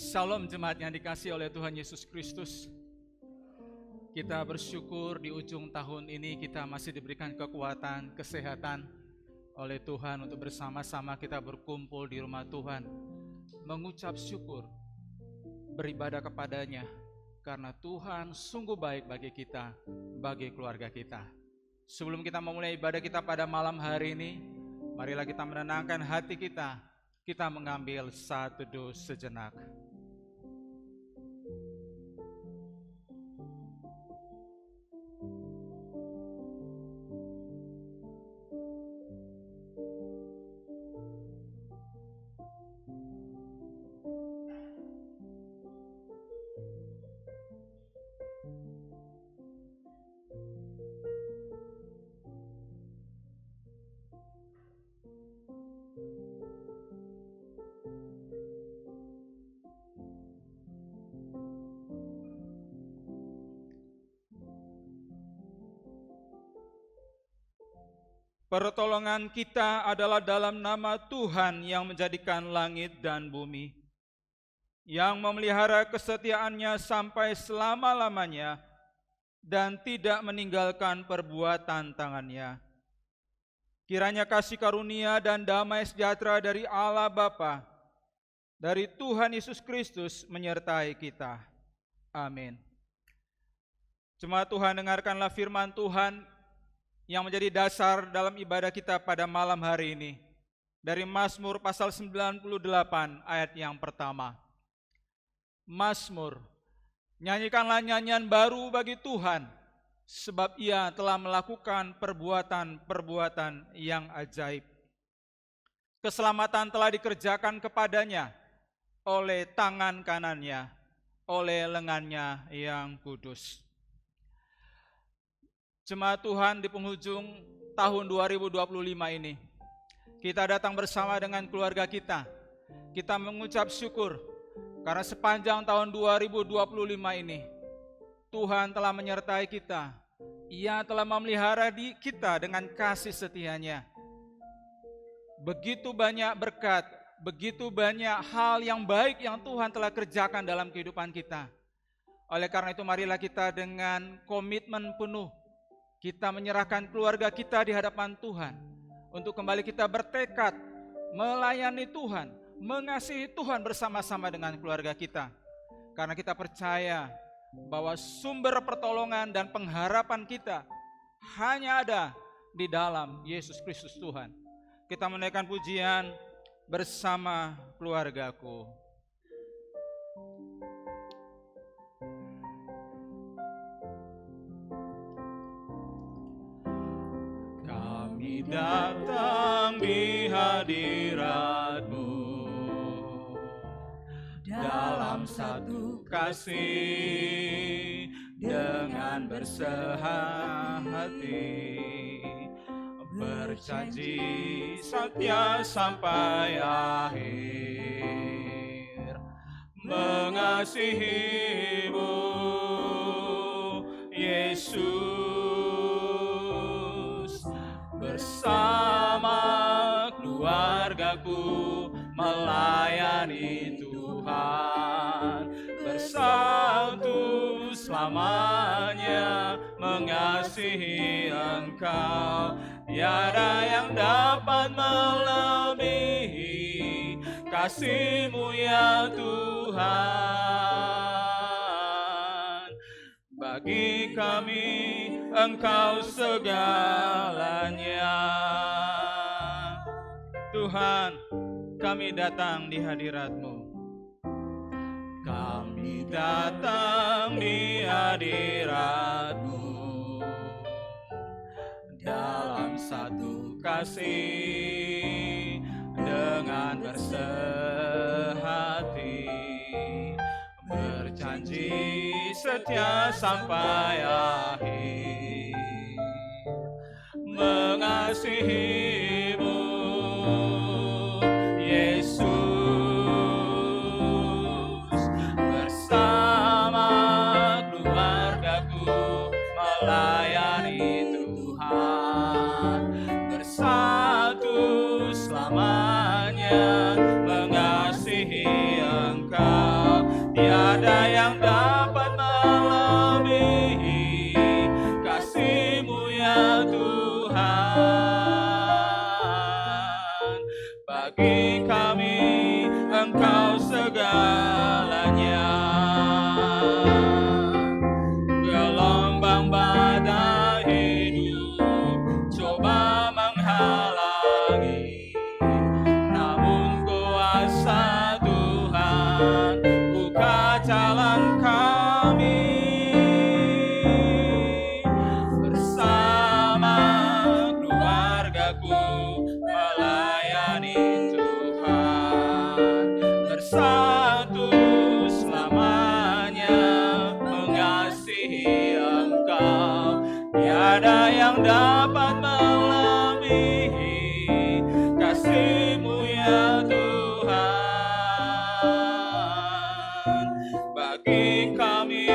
Salam jemaat yang dikasihi oleh Tuhan Yesus Kristus. Kita bersyukur di ujung tahun ini kita masih diberikan kekuatan, kesehatan oleh Tuhan untuk bersama-sama kita berkumpul di rumah Tuhan, mengucap syukur, beribadah kepadanya, karena Tuhan sungguh baik bagi kita, bagi keluarga kita. Sebelum kita memulai ibadah kita pada malam hari ini, marilah kita menenangkan hati kita mengambil satu teduh sejenak. Pertolongan kita adalah dalam nama Tuhan yang menjadikan langit dan bumi, yang memelihara kesetiaannya sampai selama-lamanya dan tidak meninggalkan perbuatan tangannya. Kiranya kasih karunia dan damai sejahtera dari Allah Bapa, dari Tuhan Yesus Kristus menyertai kita. Amin. Jemaat Tuhan, dengarkanlah firman Tuhan yang menjadi dasar dalam ibadah kita pada malam hari ini. Dari Mazmur pasal 98 ayat yang pertama. Mazmur, nyanyikanlah nyanyian baru bagi Tuhan, sebab Ia telah melakukan perbuatan-perbuatan yang ajaib. Keselamatan telah dikerjakan kepadanya oleh tangan kanannya, oleh lengannya yang kudus. Jemaat Tuhan, di penghujung tahun 2025 ini, kita datang bersama dengan keluarga kita. Kita mengucap syukur karena sepanjang tahun 2025 ini, Tuhan telah menyertai kita. Ia telah memelihara kita dengan kasih setia-Nya. Begitu banyak berkat, begitu banyak hal yang baik yang Tuhan telah kerjakan dalam kehidupan kita. Oleh karena itu, marilah kita dengan komitmen penuh kita menyerahkan keluarga kita di hadapan Tuhan untuk kembali kita bertekad melayani Tuhan, mengasihi Tuhan bersama-sama dengan keluarga kita. Karena kita percaya bahwa sumber pertolongan dan pengharapan kita hanya ada di dalam Yesus Kristus Tuhan. Kita menaikkan pujian bersama keluargaku. Datang di hadirat-Mu dalam satu kasih dengan bersehati, berjanji setia sampai akhir, mengasihi-Mu Yesus. Bersama keluargaku melayani Tuhan, bersatu selamanya mengasihi Engkau. Tiada yang dapat melebihi kasih-Mu ya Tuhan. Bagi kami Engkau segalanya. Tuhan, kami datang di hadirat-Mu. Kami datang di hadirat-Mu dalam satu kasih dengan bersehati, berjanji setia sampai akhir, mengasihi-Mu Yesus. Bersama keluargaku melayani Tuhan, bersatu selamanya mengasihi Engkau. Bagi kami Engkau segalanya. Gelombang badai hidup coba menghalangi, namun kuasa Tuhan buka jalan kami. Bersama keluargaku melayani Tuhan, bersatu selamanya mengasihi Engkau. Tiada yang dapat melebihi kasih-Mu ya Tuhan. Bagi kami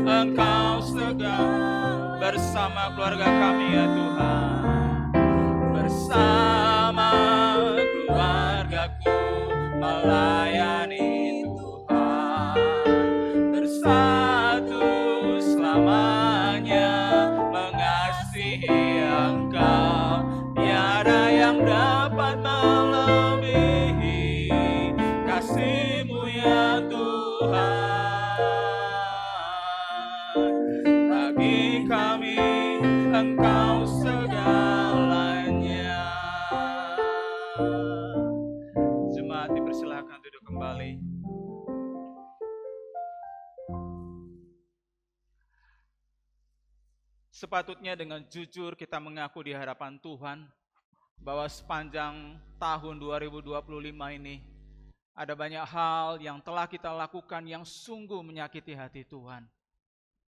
Engkau segala, bersama keluarga kami ya Tuhan, bersama keluargaku melayani Tuhan, bersatu selamanya mengasihi Engkau. Tiada yang dapat melebihi kasih-Mu ya Tuhan. Bagi kami Engkau segalanya. Jemaat dipersilakan duduk kembali. Sepatutnya dengan jujur kita mengaku di hadapan Tuhan bahwa sepanjang tahun 2025 ini ada banyak hal yang telah kita lakukan yang sungguh menyakiti hati Tuhan.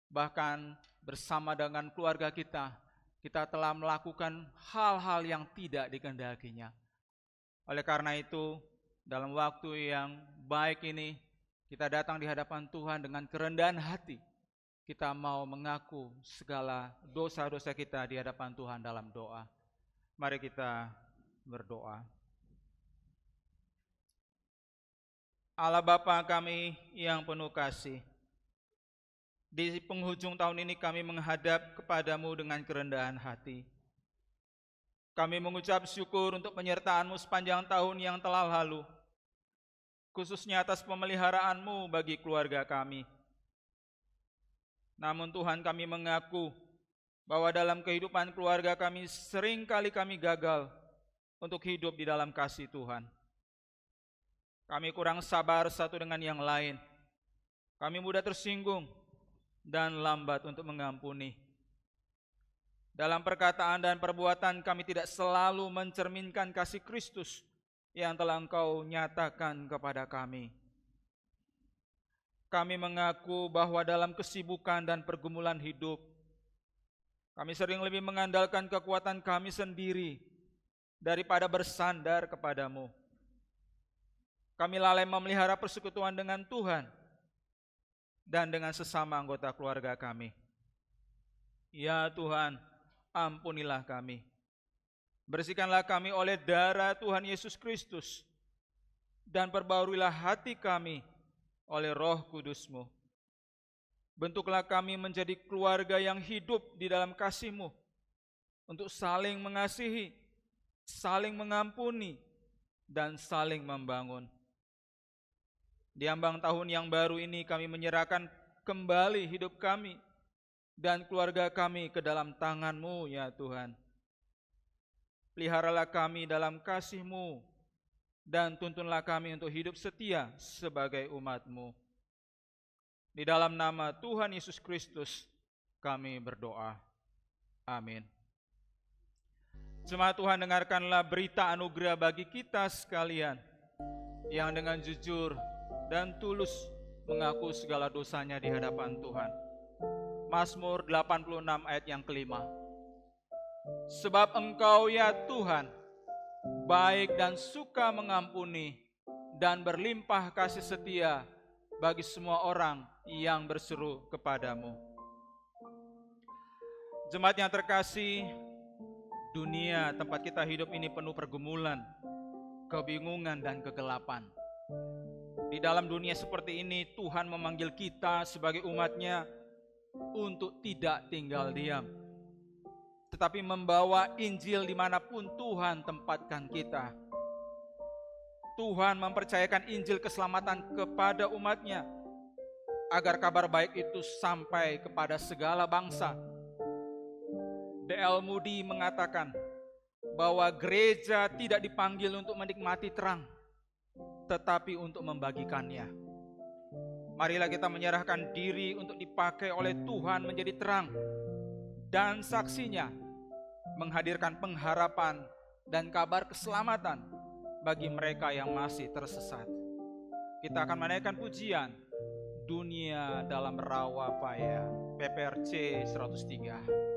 Bahkan bersama dengan keluarga kita telah melakukan hal-hal yang tidak dikehendakinya. Oleh karena itu, dalam waktu yang baik ini, kita datang di hadapan Tuhan dengan kerendahan hati. Kita mau mengaku segala dosa-dosa kita di hadapan Tuhan dalam doa. Mari kita berdoa. Allah Bapa kami yang penuh kasih, di penghujung tahun ini kami menghadap kepadamu dengan kerendahan hati. Kami mengucap syukur untuk penyertaan-Mu sepanjang tahun yang telah lalu, khususnya atas pemeliharaanmu bagi keluarga kami. Namun Tuhan, kami mengaku bahwa dalam kehidupan keluarga kami seringkali kami gagal untuk hidup di dalam kasih Tuhan. Kami kurang sabar satu dengan yang lain. Kami mudah tersinggung dan lambat untuk mengampuni. Dalam perkataan dan perbuatan kami tidak selalu mencerminkan kasih Kristus yang telah Engkau nyatakan kepada kami. Kami mengaku bahwa dalam kesibukan dan pergumulan hidup, kami sering lebih mengandalkan kekuatan kami sendiri daripada bersandar kepadamu. Kami lalai memelihara persekutuan dengan Tuhan dan dengan sesama anggota keluarga kami. Ya Tuhan, ampunilah kami. Bersihkanlah kami oleh darah Tuhan Yesus Kristus, dan perbaruilah hati kami oleh Roh Kudus-Mu. Bentuklah kami menjadi keluarga yang hidup di dalam kasih-Mu, untuk saling mengasihi, saling mengampuni, dan saling membangun. Di ambang tahun yang baru ini kami menyerahkan kembali hidup kami dan keluarga kami ke dalam tangan-Mu ya Tuhan. Peliharalah kami dalam kasih-Mu dan tuntunlah kami untuk hidup setia sebagai umat-Mu. Di dalam nama Tuhan Yesus Kristus kami berdoa. Amin. Jemaat Tuhan, dengarkanlah berita anugerah bagi kita sekalian yang dengan jujur dan tulus mengaku segala dosanya di hadapan Tuhan. Mazmur 86 ayat yang kelima. Sebab Engkau ya Tuhan, baik dan suka mengampuni dan berlimpah kasih setia bagi semua orang yang berseru kepadamu. Jemaat yang terkasih, dunia tempat kita hidup ini penuh pergumulan, kebingungan dan kegelapan. Di dalam dunia seperti ini, Tuhan memanggil kita sebagai umat-Nya untuk tidak tinggal diam, tetapi membawa Injil dimanapun Tuhan tempatkan kita. Tuhan mempercayakan Injil keselamatan kepada umatnya, agar kabar baik itu sampai kepada segala bangsa. D.L. Moody mengatakan bahwa gereja tidak dipanggil untuk menikmati terang, tetapi untuk membagikannya. Marilah kita menyerahkan diri untuk dipakai oleh Tuhan menjadi terang dan saksinya, menghadirkan pengharapan dan kabar keselamatan bagi mereka yang masih tersesat. Kita akan menaikkan pujian Dunia dalam Rawa Paya, PPRC 103.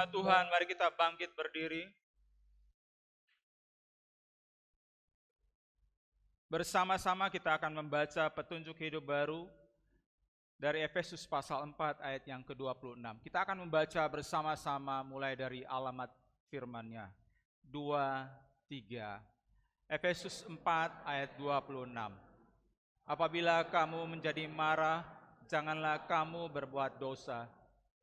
Tuhan, mari kita bangkit berdiri. Bersama-sama kita akan membaca petunjuk hidup baru dari Efesus pasal 4 ayat yang ke-26. Kita akan membaca bersama-sama mulai dari alamat firman-Nya. 2, 3. Efesus 4 ayat 26. Apabila kamu menjadi marah, janganlah kamu berbuat dosa.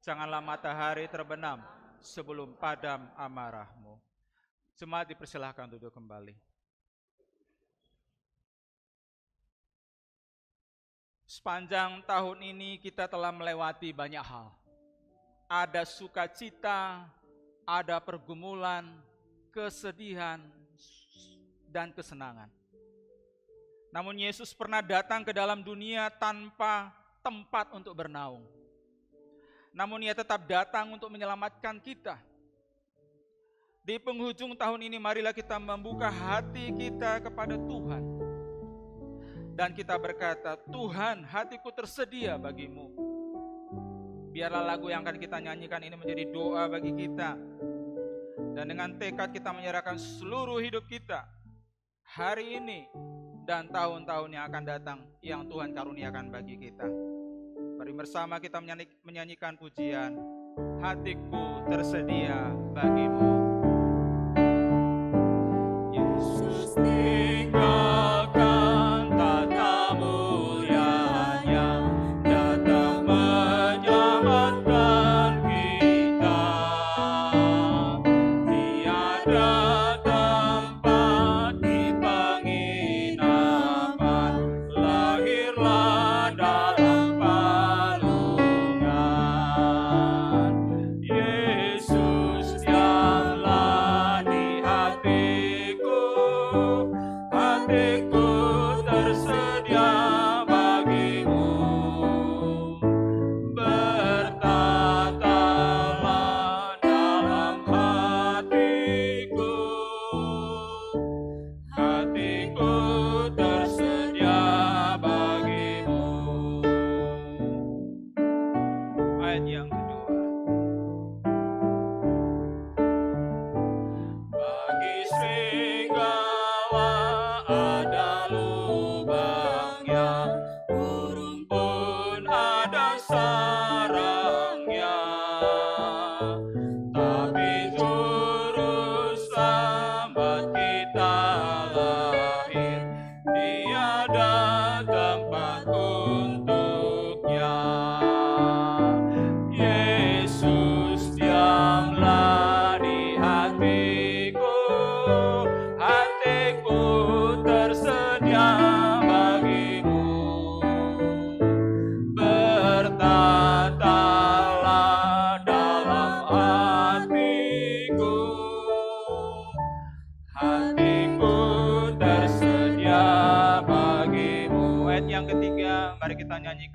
Janganlah matahari terbenam sebelum padam amarahmu. Jemaat dipersilahkan duduk kembali. Sepanjang tahun ini kita telah melewati banyak hal. Ada sukacita, ada pergumulan, kesedihan, dan kesenangan. Namun Yesus pernah datang ke dalam dunia tanpa tempat untuk bernaung. Namun Ia tetap datang untuk menyelamatkan kita. Di penghujung tahun ini marilah kita membuka hati kita kepada Tuhan. Dan kita berkata, Tuhan, hatiku tersedia bagimu. Biarlah lagu yang akan kita nyanyikan ini menjadi doa bagi kita. Dan dengan tekad kita menyerahkan seluruh hidup kita hari ini dan tahun-tahun yang akan datang yang Tuhan karuniakan bagi kita. Mari bersama kita menyanyikan pujian, hatiku tersedia bagimu. Yesus tinggalkan tata mulianya, datang menyelamatkan kita.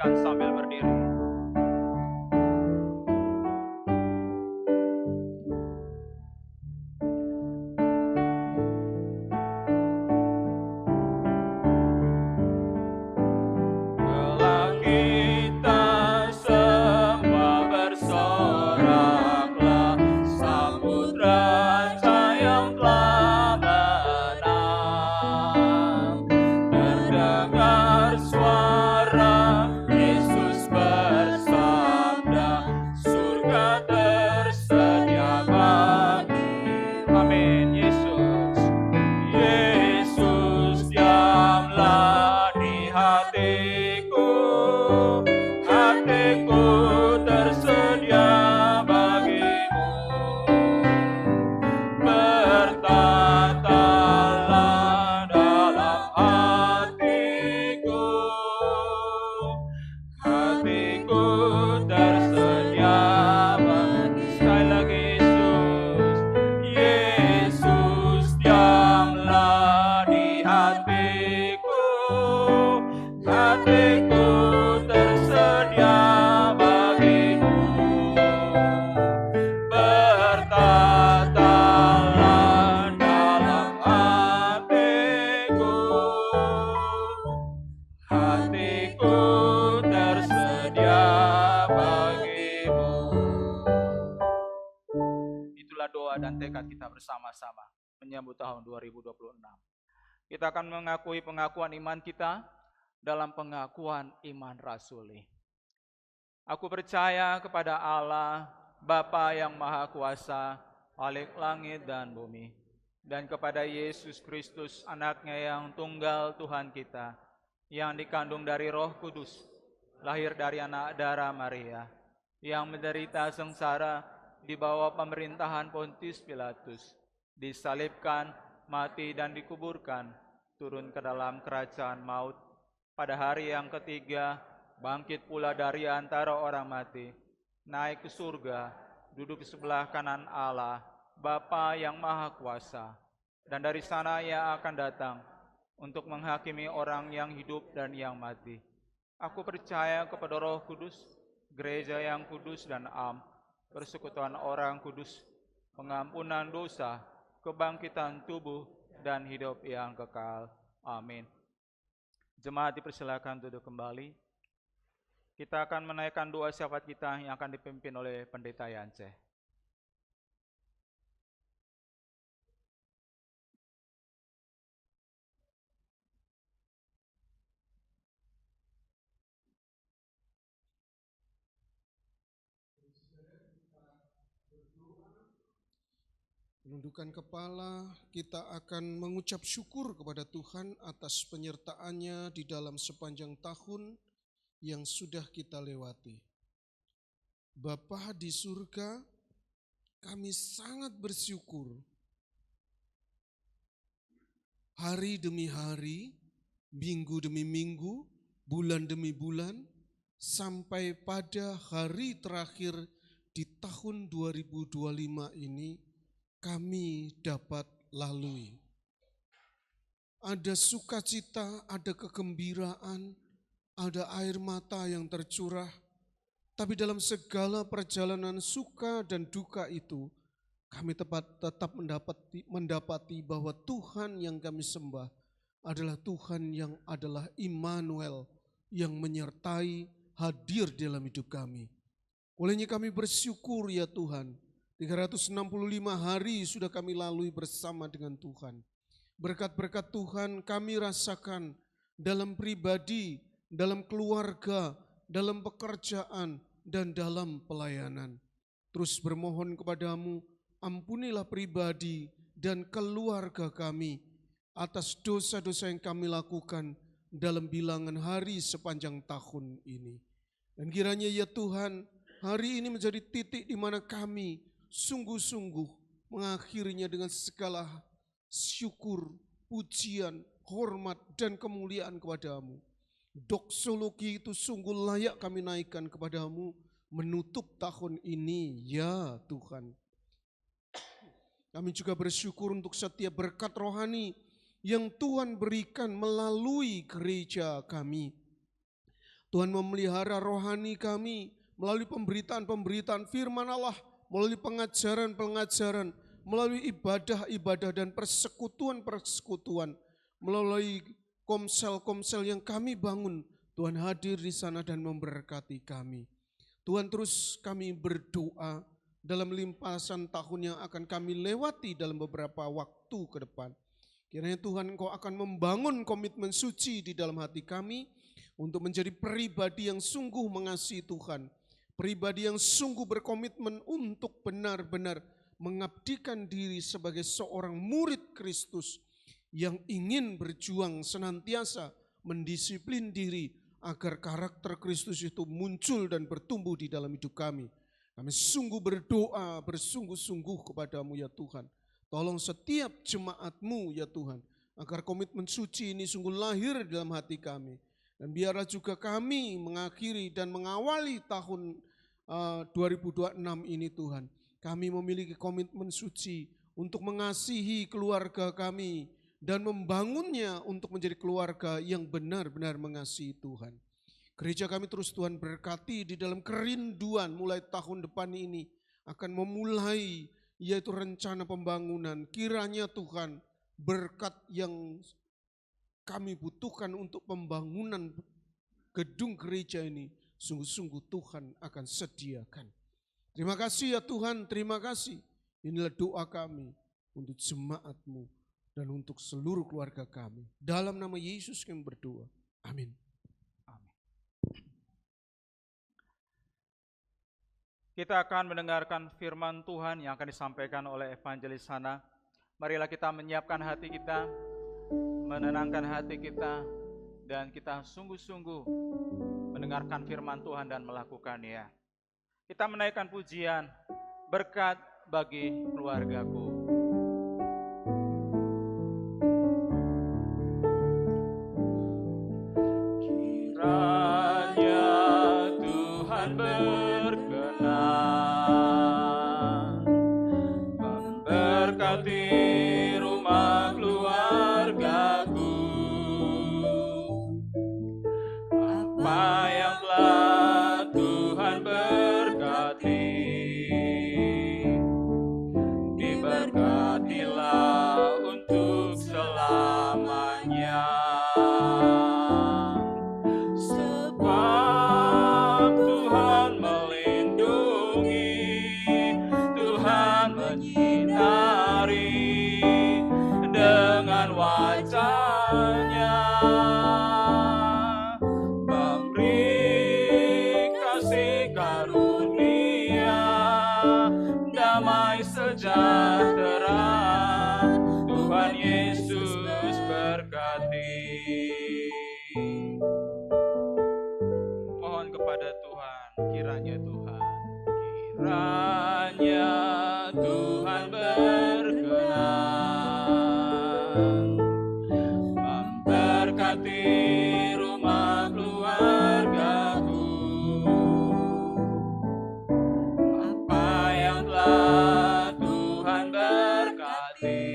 nyanyikan sambil berdiri. Bersama-sama menyambut tahun 2026. Kita akan mengakui pengakuan iman kita dalam pengakuan iman rasuli. Aku percaya kepada Allah, Bapa yang Maha Kuasa, Khalik langit dan bumi, dan kepada Yesus Kristus, anaknya yang tunggal Tuhan kita, yang dikandung dari Roh Kudus, lahir dari anak darah Maria, yang menderita sengsara di bawah pemerintahan Pontius Pilatus, disalibkan, mati dan dikuburkan, turun ke dalam kerajaan maut, pada hari yang ketiga bangkit pula dari antara orang mati, naik ke surga, duduk di sebelah kanan Allah, Bapa yang Maha Kuasa, dan dari sana Ia akan datang untuk menghakimi orang yang hidup dan yang mati. Aku percaya kepada Roh Kudus, gereja yang kudus dan am, persekutuan orang kudus, pengampunan dosa, kebangkitan tubuh, dan hidup yang kekal. Amin. Jemaat dipersilakan duduk kembali. Kita akan menaikkan doa syafaat kita yang akan dipimpin oleh Pendeta Yance. Menundukkan kepala, kita akan mengucap syukur kepada Tuhan atas penyertaan-Nya di dalam sepanjang tahun yang sudah kita lewati. Bapa di surga, kami sangat bersyukur. Hari demi hari, minggu demi minggu, bulan demi bulan, sampai pada hari terakhir di tahun 2025 ini, kami dapat lalui. Ada sukacita, ada kegembiraan, ada air mata yang tercurah, tapi dalam segala perjalanan suka dan duka itu, kami tetap mendapati bahwa Tuhan yang kami sembah adalah Tuhan yang adalah Immanuel, yang menyertai, hadir dalam hidup kami. Olehnya kami bersyukur ya Tuhan, 365 hari sudah kami lalui bersama dengan Tuhan. Berkat-berkat Tuhan kami rasakan dalam pribadi, dalam keluarga, dalam pekerjaan, dan dalam pelayanan. Terus bermohon kepadamu, ampunilah pribadi dan keluarga kami atas dosa-dosa yang kami lakukan dalam bilangan hari sepanjang tahun ini. Dan kiranya ya Tuhan, hari ini menjadi titik di mana kami sungguh-sungguh mengakhirinya dengan segala syukur, pujian, hormat, dan kemuliaan kepadamu. Doksologi itu sungguh layak kami naikkan kepadamu menutup tahun ini, ya Tuhan. Kami juga bersyukur untuk setiap berkat rohani yang Tuhan berikan melalui gereja kami. Tuhan memelihara rohani kami melalui pemberitaan-pemberitaan firman Allah, melalui pengajaran-pengajaran, melalui ibadah-ibadah dan persekutuan-persekutuan, melalui komsel-komsel yang kami bangun. Tuhan hadir di sana dan memberkati kami. Tuhan, terus kami berdoa dalam limpasan tahun yang akan kami lewati dalam beberapa waktu ke depan. Kiranya Tuhan, Engkau akan membangun komitmen suci di dalam hati kami untuk menjadi pribadi yang sungguh mengasihi Tuhan, pribadi yang sungguh berkomitmen untuk benar-benar mengabdikan diri sebagai seorang murid Kristus yang ingin berjuang senantiasa mendisiplin diri agar karakter Kristus itu muncul dan bertumbuh di dalam hidup kami. Kami sungguh berdoa, bersungguh-sungguh kepadamu ya Tuhan. Tolong setiap jemaat-Mu ya Tuhan, agar komitmen suci ini sungguh lahir di dalam hati kami. Dan biarlah juga kami mengakhiri dan mengawali tahun 2026 ini Tuhan. Kami memiliki komitmen suci untuk mengasihi keluarga kami dan membangunnya untuk menjadi keluarga yang benar-benar mengasihi Tuhan. Gereja kami terus Tuhan berkati di dalam kerinduan mulai tahun depan ini akan memulai yaitu rencana pembangunan. Kiranya Tuhan berkat yang kami butuhkan untuk pembangunan gedung gereja ini sungguh-sungguh Tuhan akan sediakan. Terima kasih ya Tuhan, terima kasih. Inilah doa kami untuk jemaat-Mu dan untuk seluruh keluarga kami. Dalam nama Yesus kami berdoa. Amin. Kita akan mendengarkan firman Tuhan yang akan disampaikan oleh evangelis Hana. Marilah kita menyiapkan hati kita, menenangkan hati kita, dan kita sungguh-sungguh mendengarkan firman Tuhan dan melakukannya. Kita menaikkan pujian, berkat bagi keluargaku. Kiranya Tuhan berkenan memberkati rumah keluargaku. Apa yang telah Tuhan berkati, diberkatilah untuk selamanya. Sebab Tuhan melindungi, Tuhan menyinari dengan wajah-Nya, memberi kasih karunia, damai sejahtera. Tuhan Yesus berkati. Mohon kepada Tuhan, kiranya Tuhan berkenan memberkati rumah keluargaku. Apa yang telah Tuhan berkati,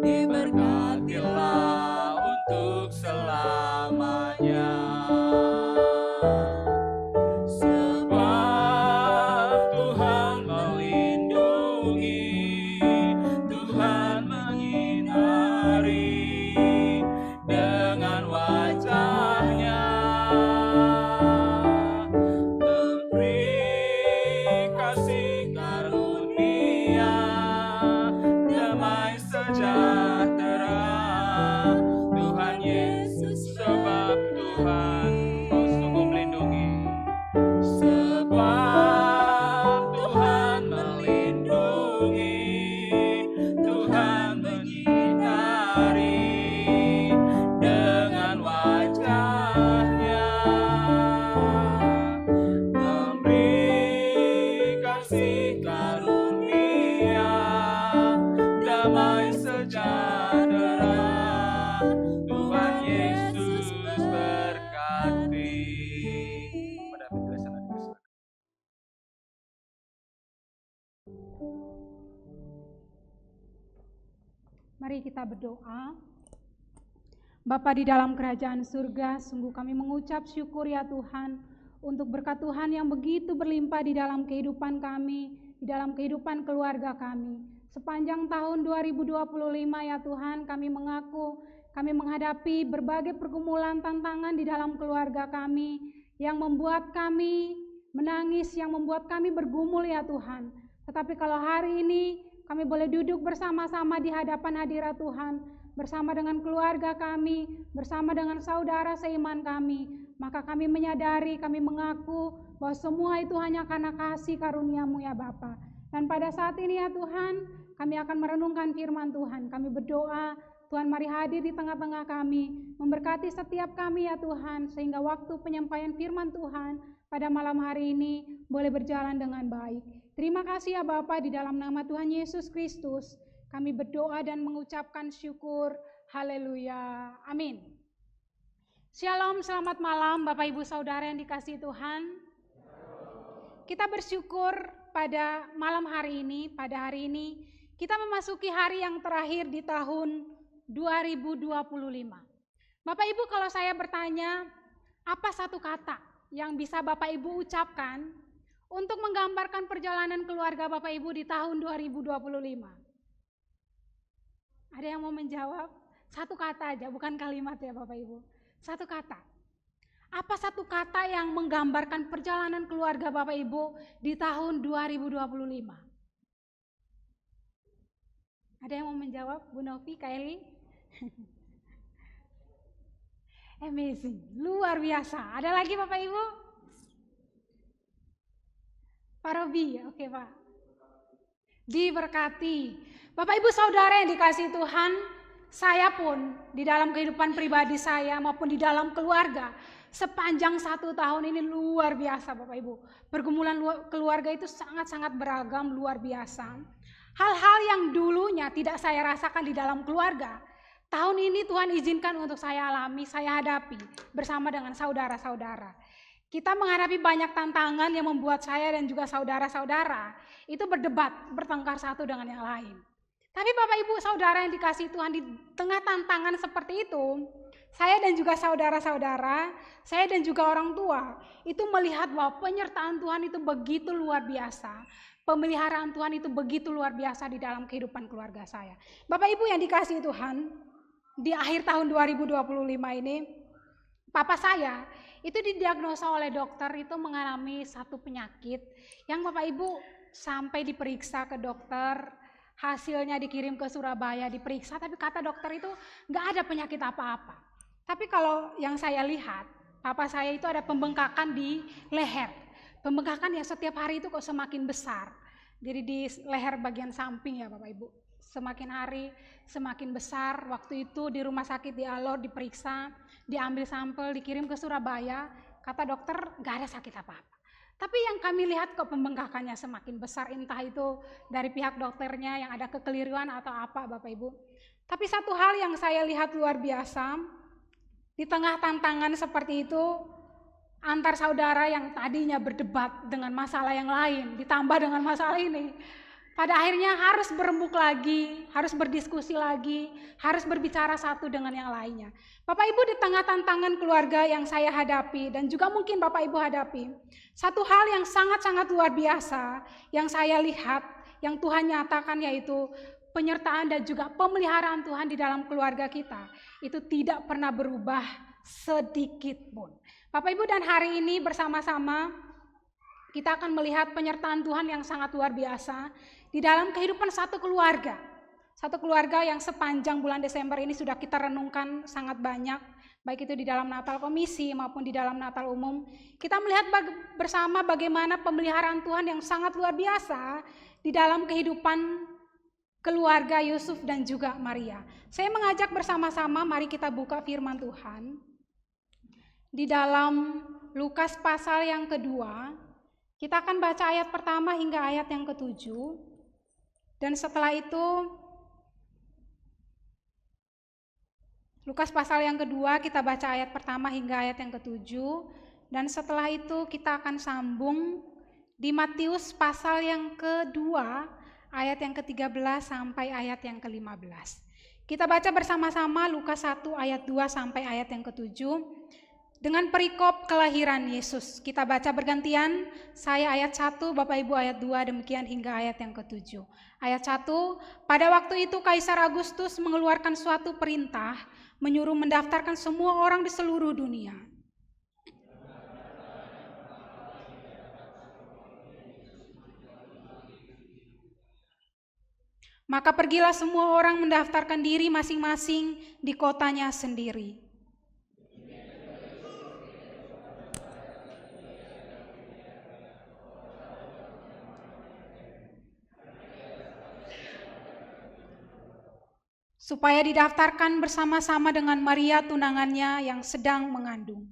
diberkatilah untuk selamanya. Sebab Tuhan melindungi, Tuhan menyinari dengan wajah-Nya, memberi kasih karunia, damai sejahtera. Tuhan Yesus, sebab Tuhan sungguh melindungi, sebab Tuhan melindungi, Tuhan menyinari dengan wajah-Nya, memberi kasih karunia, damai sejahtera. Tuhan Yesus berkati. Pada penjelasan dari Kristus. Mari kita berdoa. Bapa di dalam kerajaan surga, sungguh kami mengucap syukur ya Tuhan, untuk berkat Tuhan yang begitu berlimpah di dalam kehidupan kami, di dalam kehidupan keluarga kami. Sepanjang tahun 2025 ya Tuhan, kami mengaku kami menghadapi berbagai pergumulan tantangan di dalam keluarga kami, yang membuat kami menangis, yang membuat kami bergumul ya Tuhan. Tetapi kalau hari ini kami boleh duduk bersama-sama di hadapan hadirat Tuhan, bersama dengan keluarga kami, bersama dengan saudara seiman kami, maka kami menyadari, kami mengaku bahwa semua itu hanya karena kasih karunia-Mu ya Bapa. Dan pada saat ini ya Tuhan, kami akan merenungkan firman Tuhan. Kami berdoa, Tuhan mari hadir di tengah-tengah kami, memberkati setiap kami ya Tuhan, sehingga waktu penyampaian firman Tuhan pada malam hari ini boleh berjalan dengan baik. Terima kasih ya Bapa, di dalam nama Tuhan Yesus Kristus kami berdoa dan mengucapkan syukur. Haleluya. Amin. Shalom, selamat malam Bapak Ibu Saudara yang dikasihi Tuhan. Kita bersyukur pada malam hari ini, pada hari ini kita memasuki hari yang terakhir di tahun 2025. Bapak Ibu, kalau saya bertanya, apa satu kata yang bisa Bapak Ibu ucapkan untuk menggambarkan perjalanan keluarga Bapak Ibu di tahun 2025? Ada yang mau menjawab? Satu kata aja, bukan kalimat ya Bapak Ibu. Satu kata. Apa satu kata yang menggambarkan perjalanan keluarga Bapak Ibu di tahun 2025? Ada yang mau menjawab? Bu Novi, Kak Eli? Amazing, luar biasa. Ada lagi Bapak Ibu? Pak Robi, oke Pak. Diberkati. Bapak Ibu Saudara yang dikasihi Tuhan, saya pun di dalam kehidupan pribadi saya maupun di dalam keluarga, sepanjang 1 tahun ini luar biasa Bapak Ibu. Pergumulan keluarga itu sangat-sangat beragam, luar biasa. Hal-hal yang dulunya tidak saya rasakan di dalam keluarga, tahun ini Tuhan izinkan untuk saya alami, saya hadapi bersama dengan saudara-saudara. Kita menghadapi banyak tantangan yang membuat saya dan juga saudara-saudara itu berdebat, bertengkar satu dengan yang lain. Tapi Bapak Ibu Saudara yang dikasihi Tuhan, di tengah tantangan seperti itu, saya dan juga saudara-saudara, saya dan juga orang tua, itu melihat bahwa penyertaan Tuhan itu begitu luar biasa. Pemeliharaan Tuhan itu begitu luar biasa di dalam kehidupan keluarga saya. Bapak Ibu yang dikasihi Tuhan, di akhir tahun 2025 ini, papa saya itu didiagnosa oleh dokter itu mengalami satu penyakit yang Bapak Ibu sampai diperiksa ke dokter, hasilnya dikirim ke Surabaya, diperiksa, tapi kata dokter itu nggak ada penyakit apa-apa. Tapi kalau yang saya lihat, papa saya itu ada pembengkakan di leher. Pembengkakan yang setiap hari itu kok semakin besar. Jadi di leher bagian samping ya Bapak Ibu. Semakin hari semakin besar. Waktu itu di rumah sakit di Alor diperiksa, diambil sampel, dikirim ke Surabaya. Kata dokter nggak ada sakit apa-apa. Tapi yang kami lihat kok pembengkakannya semakin besar, entah itu dari pihak dokternya yang ada kekeliruan atau apa Bapak Ibu. Tapi satu hal yang saya lihat luar biasa, di tengah tantangan seperti itu, antar saudara yang tadinya berdebat dengan masalah yang lain, ditambah dengan masalah ini, pada akhirnya harus berembuk lagi, harus berdiskusi lagi, harus berbicara satu dengan yang lainnya. Bapak Ibu, di tengah tantangan keluarga yang saya hadapi dan juga mungkin Bapak Ibu hadapi, satu hal yang sangat-sangat luar biasa yang saya lihat, yang Tuhan nyatakan, yaitu penyertaan dan juga pemeliharaan Tuhan di dalam keluarga kita. Itu tidak pernah berubah sedikit pun. Bapak Ibu, dan hari ini bersama-sama kita akan melihat penyertaan Tuhan yang sangat luar biasa di dalam kehidupan satu keluarga. Satu keluarga yang sepanjang bulan Desember ini sudah kita renungkan sangat banyak, baik itu di dalam Natal Komisi maupun di dalam Natal Umum. Kita melihat bersama bagaimana pemeliharaan Tuhan yang sangat luar biasa di dalam kehidupan keluarga Yusuf dan juga Maria. Saya mengajak bersama-sama, mari kita buka firman Tuhan di dalam Lukas pasal yang kedua. Kita akan baca ayat pertama hingga ayat yang ke-7. Dan setelah itu Lukas pasal yang kedua kita baca ayat pertama hingga ayat yang ke-7. Dan setelah itu kita akan sambung di Matius pasal yang kedua ayat yang ke-13 sampai ayat yang ke-15. Kita baca bersama-sama Lukas 1 ayat 2 sampai ayat yang ke-7 dengan perikop kelahiran Yesus. Kita baca bergantian, saya ayat 1, Bapak Ibu ayat 2, demikian hingga ayat yang ke-7. Ayat 1, pada waktu itu Kaisar Agustus mengeluarkan suatu perintah menyuruh mendaftarkan semua orang di seluruh dunia. Maka pergilah semua orang mendaftarkan diri masing-masing di kotanya sendiri. Supaya didaftarkan bersama-sama dengan Maria tunangannya yang sedang mengandung.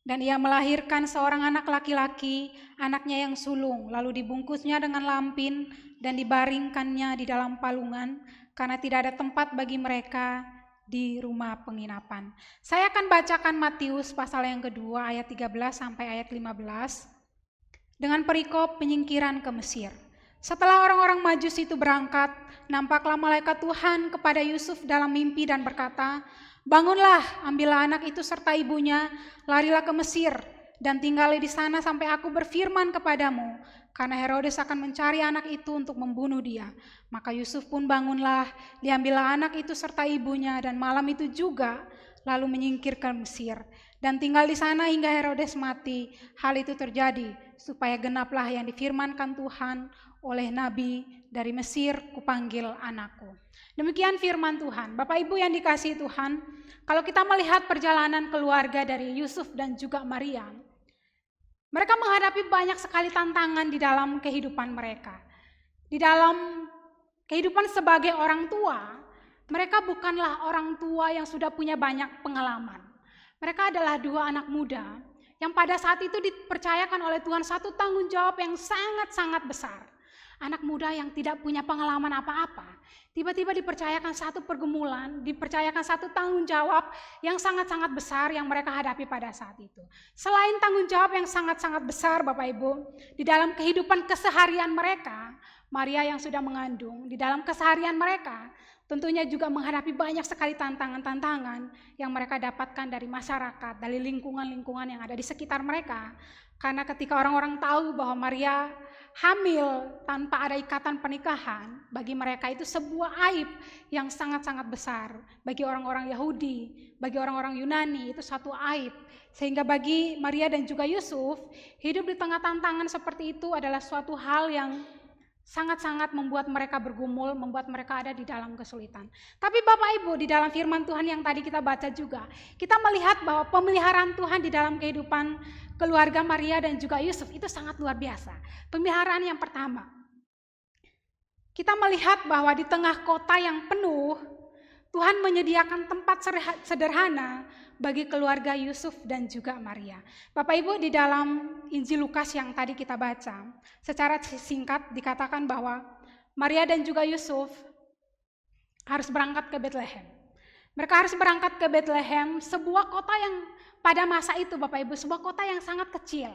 Dan ia melahirkan seorang anak laki-laki, anaknya yang sulung, lalu dibungkusnya dengan lampin dan dibaringkannya di dalam palungan, karena tidak ada tempat bagi mereka di rumah penginapan. Saya akan bacakan Matius pasal yang kedua ayat 13 sampai ayat 15 dengan perikop penyingkiran ke Mesir. Setelah orang-orang Majus itu berangkat, nampaklah malaikat Tuhan kepada Yusuf dalam mimpi dan berkata, bangunlah, ambillah anak itu serta ibunya, larilah ke Mesir, dan tinggali di sana sampai aku berfirman kepadamu, karena Herodes akan mencari anak itu untuk membunuh dia. Maka Yusuf pun bangunlah, diambillah anak itu serta ibunya, dan malam itu juga lalu menyingkir ke Mesir, dan tinggal di sana hingga Herodes mati. Hal itu terjadi supaya genaplah yang difirmankan Tuhan oleh Nabi, dari Mesir kupanggil anakku. Demikian firman Tuhan. Bapak Ibu yang dikasihi Tuhan, kalau kita melihat perjalanan keluarga dari Yusuf dan juga Maria, mereka menghadapi banyak sekali tantangan di dalam kehidupan mereka. Di dalam kehidupan sebagai orang tua, mereka bukanlah orang tua yang sudah punya banyak pengalaman. Mereka adalah dua anak muda yang pada saat itu dipercayakan oleh Tuhan satu tanggung jawab yang sangat-sangat besar. Anak muda yang tidak punya pengalaman apa-apa, tiba-tiba dipercayakan satu pergumulan, dipercayakan satu tanggung jawab yang sangat-sangat besar yang mereka hadapi pada saat itu. Selain tanggung jawab yang sangat-sangat besar, Bapak Ibu, di dalam kehidupan keseharian mereka, Maria yang sudah mengandung, di dalam keseharian mereka, tentunya juga menghadapi banyak sekali tantangan-tantangan yang mereka dapatkan dari masyarakat, dari lingkungan-lingkungan yang ada di sekitar mereka. Karena ketika orang-orang tahu bahwa Maria hamil tanpa ada ikatan pernikahan, bagi mereka itu sebuah aib yang sangat-sangat besar. Bagi orang-orang Yahudi, bagi orang-orang Yunani itu satu aib. Sehingga bagi Maria dan juga Yusuf, hidup di tengah tantangan seperti itu adalah suatu hal yang sangat-sangat membuat mereka bergumul, membuat mereka ada di dalam kesulitan. Tapi Bapak Ibu, di dalam firman Tuhan yang tadi kita baca juga, kita melihat bahwa pemeliharaan Tuhan di dalam kehidupan keluarga Maria dan juga Yusuf itu sangat luar biasa. Pemeliharaan yang pertama, kita melihat bahwa di tengah kota yang penuh, Tuhan menyediakan tempat sederhana bagi keluarga Yusuf dan juga Maria. Bapak Ibu, di dalam Injil Lukas yang tadi kita baca, secara singkat dikatakan bahwa Maria dan juga Yusuf harus berangkat ke Betlehem. Mereka harus berangkat ke Betlehem, sebuah kota yang pada masa itu Bapak Ibu, sebuah kota yang sangat kecil.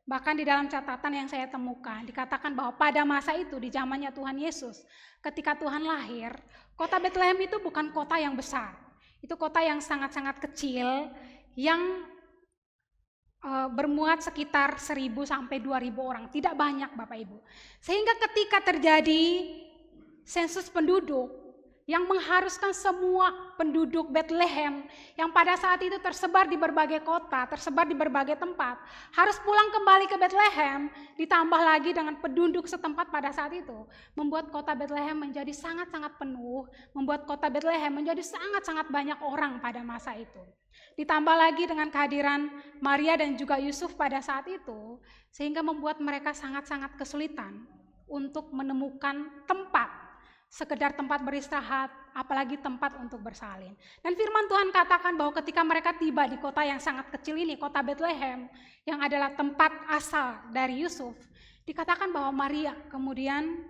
Bahkan di dalam catatan yang saya temukan, dikatakan bahwa pada masa itu, di zamannya Tuhan Yesus, ketika Tuhan lahir, kota Betlehem itu bukan kota yang besar. Itu kota yang sangat-sangat kecil, yang bermuat sekitar 1.000 sampai 2.000 orang, tidak banyak Bapak Ibu. Sehingga ketika terjadi sensus penduduk, yang mengharuskan semua penduduk Bethlehem yang pada saat itu tersebar di berbagai kota, tersebar di berbagai tempat, harus pulang kembali ke Bethlehem, ditambah lagi dengan penduduk setempat pada saat itu, membuat kota Bethlehem menjadi sangat-sangat penuh, membuat kota Bethlehem menjadi sangat-sangat banyak orang pada masa itu. Ditambah lagi dengan kehadiran Maria dan juga Yusuf pada saat itu, sehingga membuat mereka sangat-sangat kesulitan untuk menemukan tempat, sekedar tempat beristirahat, apalagi tempat untuk bersalin. Dan firman Tuhan katakan bahwa ketika mereka tiba di kota yang sangat kecil ini, kota Bethlehem, yang adalah tempat asal dari Yusuf, dikatakan bahwa Maria kemudian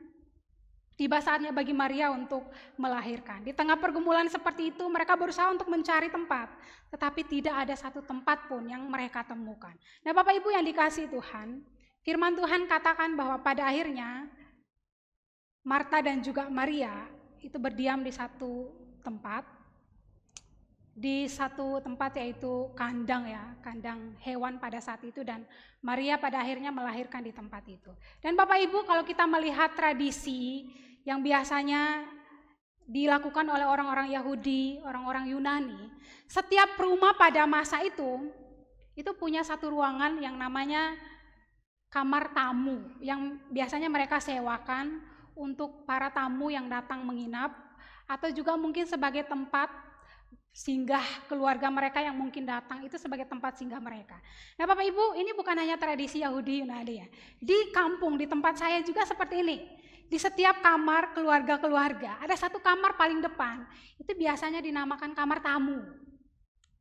tiba saatnya bagi Maria untuk melahirkan. Di tengah pergumulan seperti itu, mereka berusaha untuk mencari tempat, tetapi tidak ada satu tempat pun yang mereka temukan. Nah Bapak Ibu yang dikasihi Tuhan, Firman Tuhan katakan bahwa pada akhirnya Marta dan juga Maria itu berdiam di satu tempat, yaitu kandang hewan pada saat itu, dan Maria pada akhirnya melahirkan di tempat itu. Dan Bapak Ibu, kalau kita melihat tradisi yang biasanya dilakukan oleh orang-orang Yahudi, orang-orang Yunani, setiap rumah pada masa itu punya satu ruangan yang namanya kamar tamu, yang biasanya mereka sewakan untuk para tamu yang datang menginap, atau juga mungkin sebagai tempat singgah keluarga mereka yang mungkin datang, itu sebagai tempat singgah mereka. Nah Bapak Ibu, ini bukan hanya tradisi Yahudi Yunani ya. Di kampung, di tempat saya juga seperti ini. Di setiap kamar keluarga-keluarga, ada satu kamar paling depan, itu biasanya dinamakan kamar tamu.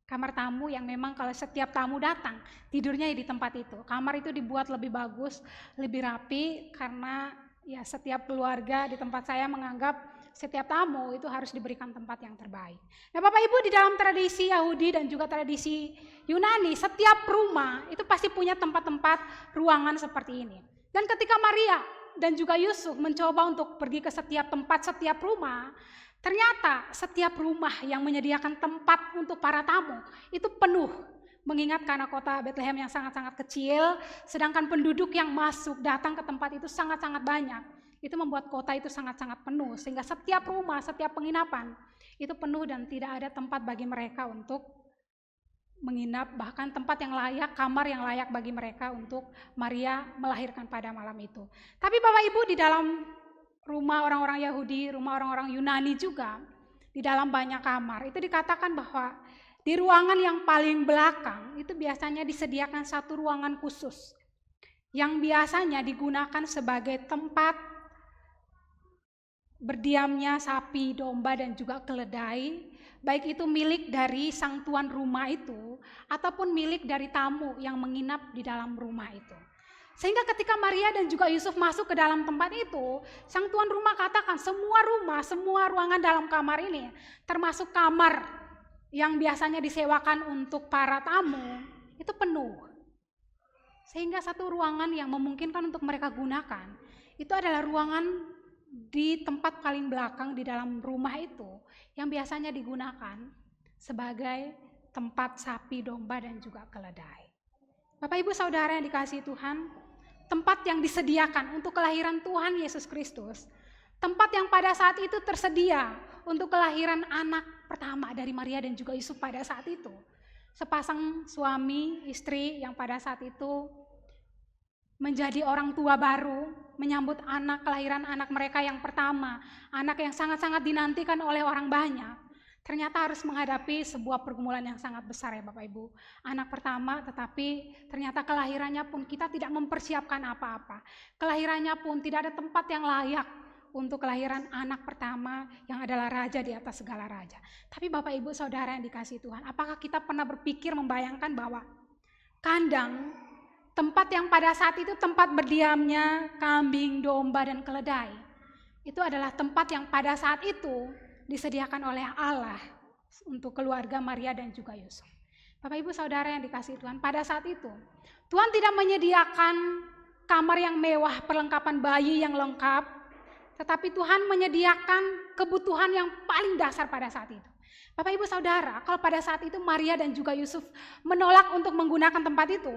Kamar tamu yang memang kalau setiap tamu datang, tidurnya di tempat itu. Kamar itu dibuat lebih bagus, lebih rapi, karena ya setiap keluarga di tempat saya menganggap setiap tamu itu harus diberikan tempat yang terbaik. Nah Bapak Ibu, di dalam tradisi Yahudi dan juga tradisi Yunani, setiap rumah itu pasti punya tempat-tempat ruangan seperti ini. Dan ketika Maria dan juga Yusuf mencoba untuk pergi ke setiap tempat, setiap rumah, ternyata setiap rumah yang menyediakan tempat untuk para tamu itu penuh. Mengingat karena kota Bethlehem yang sangat-sangat kecil, sedangkan penduduk yang masuk datang ke tempat itu sangat-sangat banyak. Itu membuat kota itu sangat-sangat penuh, sehingga setiap rumah, setiap penginapan itu penuh dan tidak ada tempat bagi mereka untuk menginap, bahkan tempat yang layak, kamar yang layak bagi mereka untuk Maria melahirkan pada malam itu. Tapi Bapak Ibu, di dalam rumah orang-orang Yahudi, rumah orang-orang Yunani juga, di dalam banyak kamar, itu dikatakan bahwa di ruangan yang paling belakang itu biasanya disediakan satu ruangan khusus yang biasanya digunakan sebagai tempat berdiamnya sapi, domba, dan juga keledai, baik itu milik dari sang tuan rumah itu ataupun milik dari tamu yang menginap di dalam rumah itu. Sehingga ketika Maria dan juga Yusuf masuk ke dalam tempat itu, sang tuan rumah katakan semua rumah, semua ruangan dalam kamar ini, termasuk kamar yang biasanya disewakan untuk para tamu, itu penuh. Sehingga satu ruangan yang memungkinkan untuk mereka gunakan, itu adalah ruangan di tempat paling belakang di dalam rumah itu, yang biasanya digunakan sebagai tempat sapi, domba, dan juga keledai. Bapak Ibu Saudara yang dikasihi Tuhan, tempat yang disediakan untuk kelahiran Tuhan Yesus Kristus, tempat yang pada saat itu tersedia untuk kelahiran anak pertama dari Maria dan juga Yusuf pada saat itu. Sepasang suami istri yang pada saat itu menjadi orang tua baru, menyambut kelahiran anak mereka yang pertama, anak yang sangat-sangat dinantikan oleh orang banyak, ternyata harus menghadapi sebuah pergumulan yang sangat besar ya Bapak Ibu. Anak pertama, tetapi ternyata kelahirannya pun kita tidak mempersiapkan apa-apa. Kelahirannya pun tidak ada tempat yang layak untuk kelahiran anak pertama yang adalah raja di atas segala raja. Tapi Bapak Ibu Saudara yang dikasihi Tuhan, apakah kita pernah berpikir membayangkan bahwa kandang, tempat yang pada saat itu tempat berdiamnya kambing, domba, dan keledai, itu adalah tempat yang pada saat itu disediakan oleh Allah untuk keluarga Maria dan juga Yusuf. Bapak Ibu Saudara yang dikasihi Tuhan, pada saat itu Tuhan tidak menyediakan kamar yang mewah, perlengkapan bayi yang lengkap, tetapi Tuhan menyediakan kebutuhan yang paling dasar pada saat itu. Bapak Ibu Saudara, kalau pada saat itu Maria dan juga Yusuf menolak untuk menggunakan tempat itu,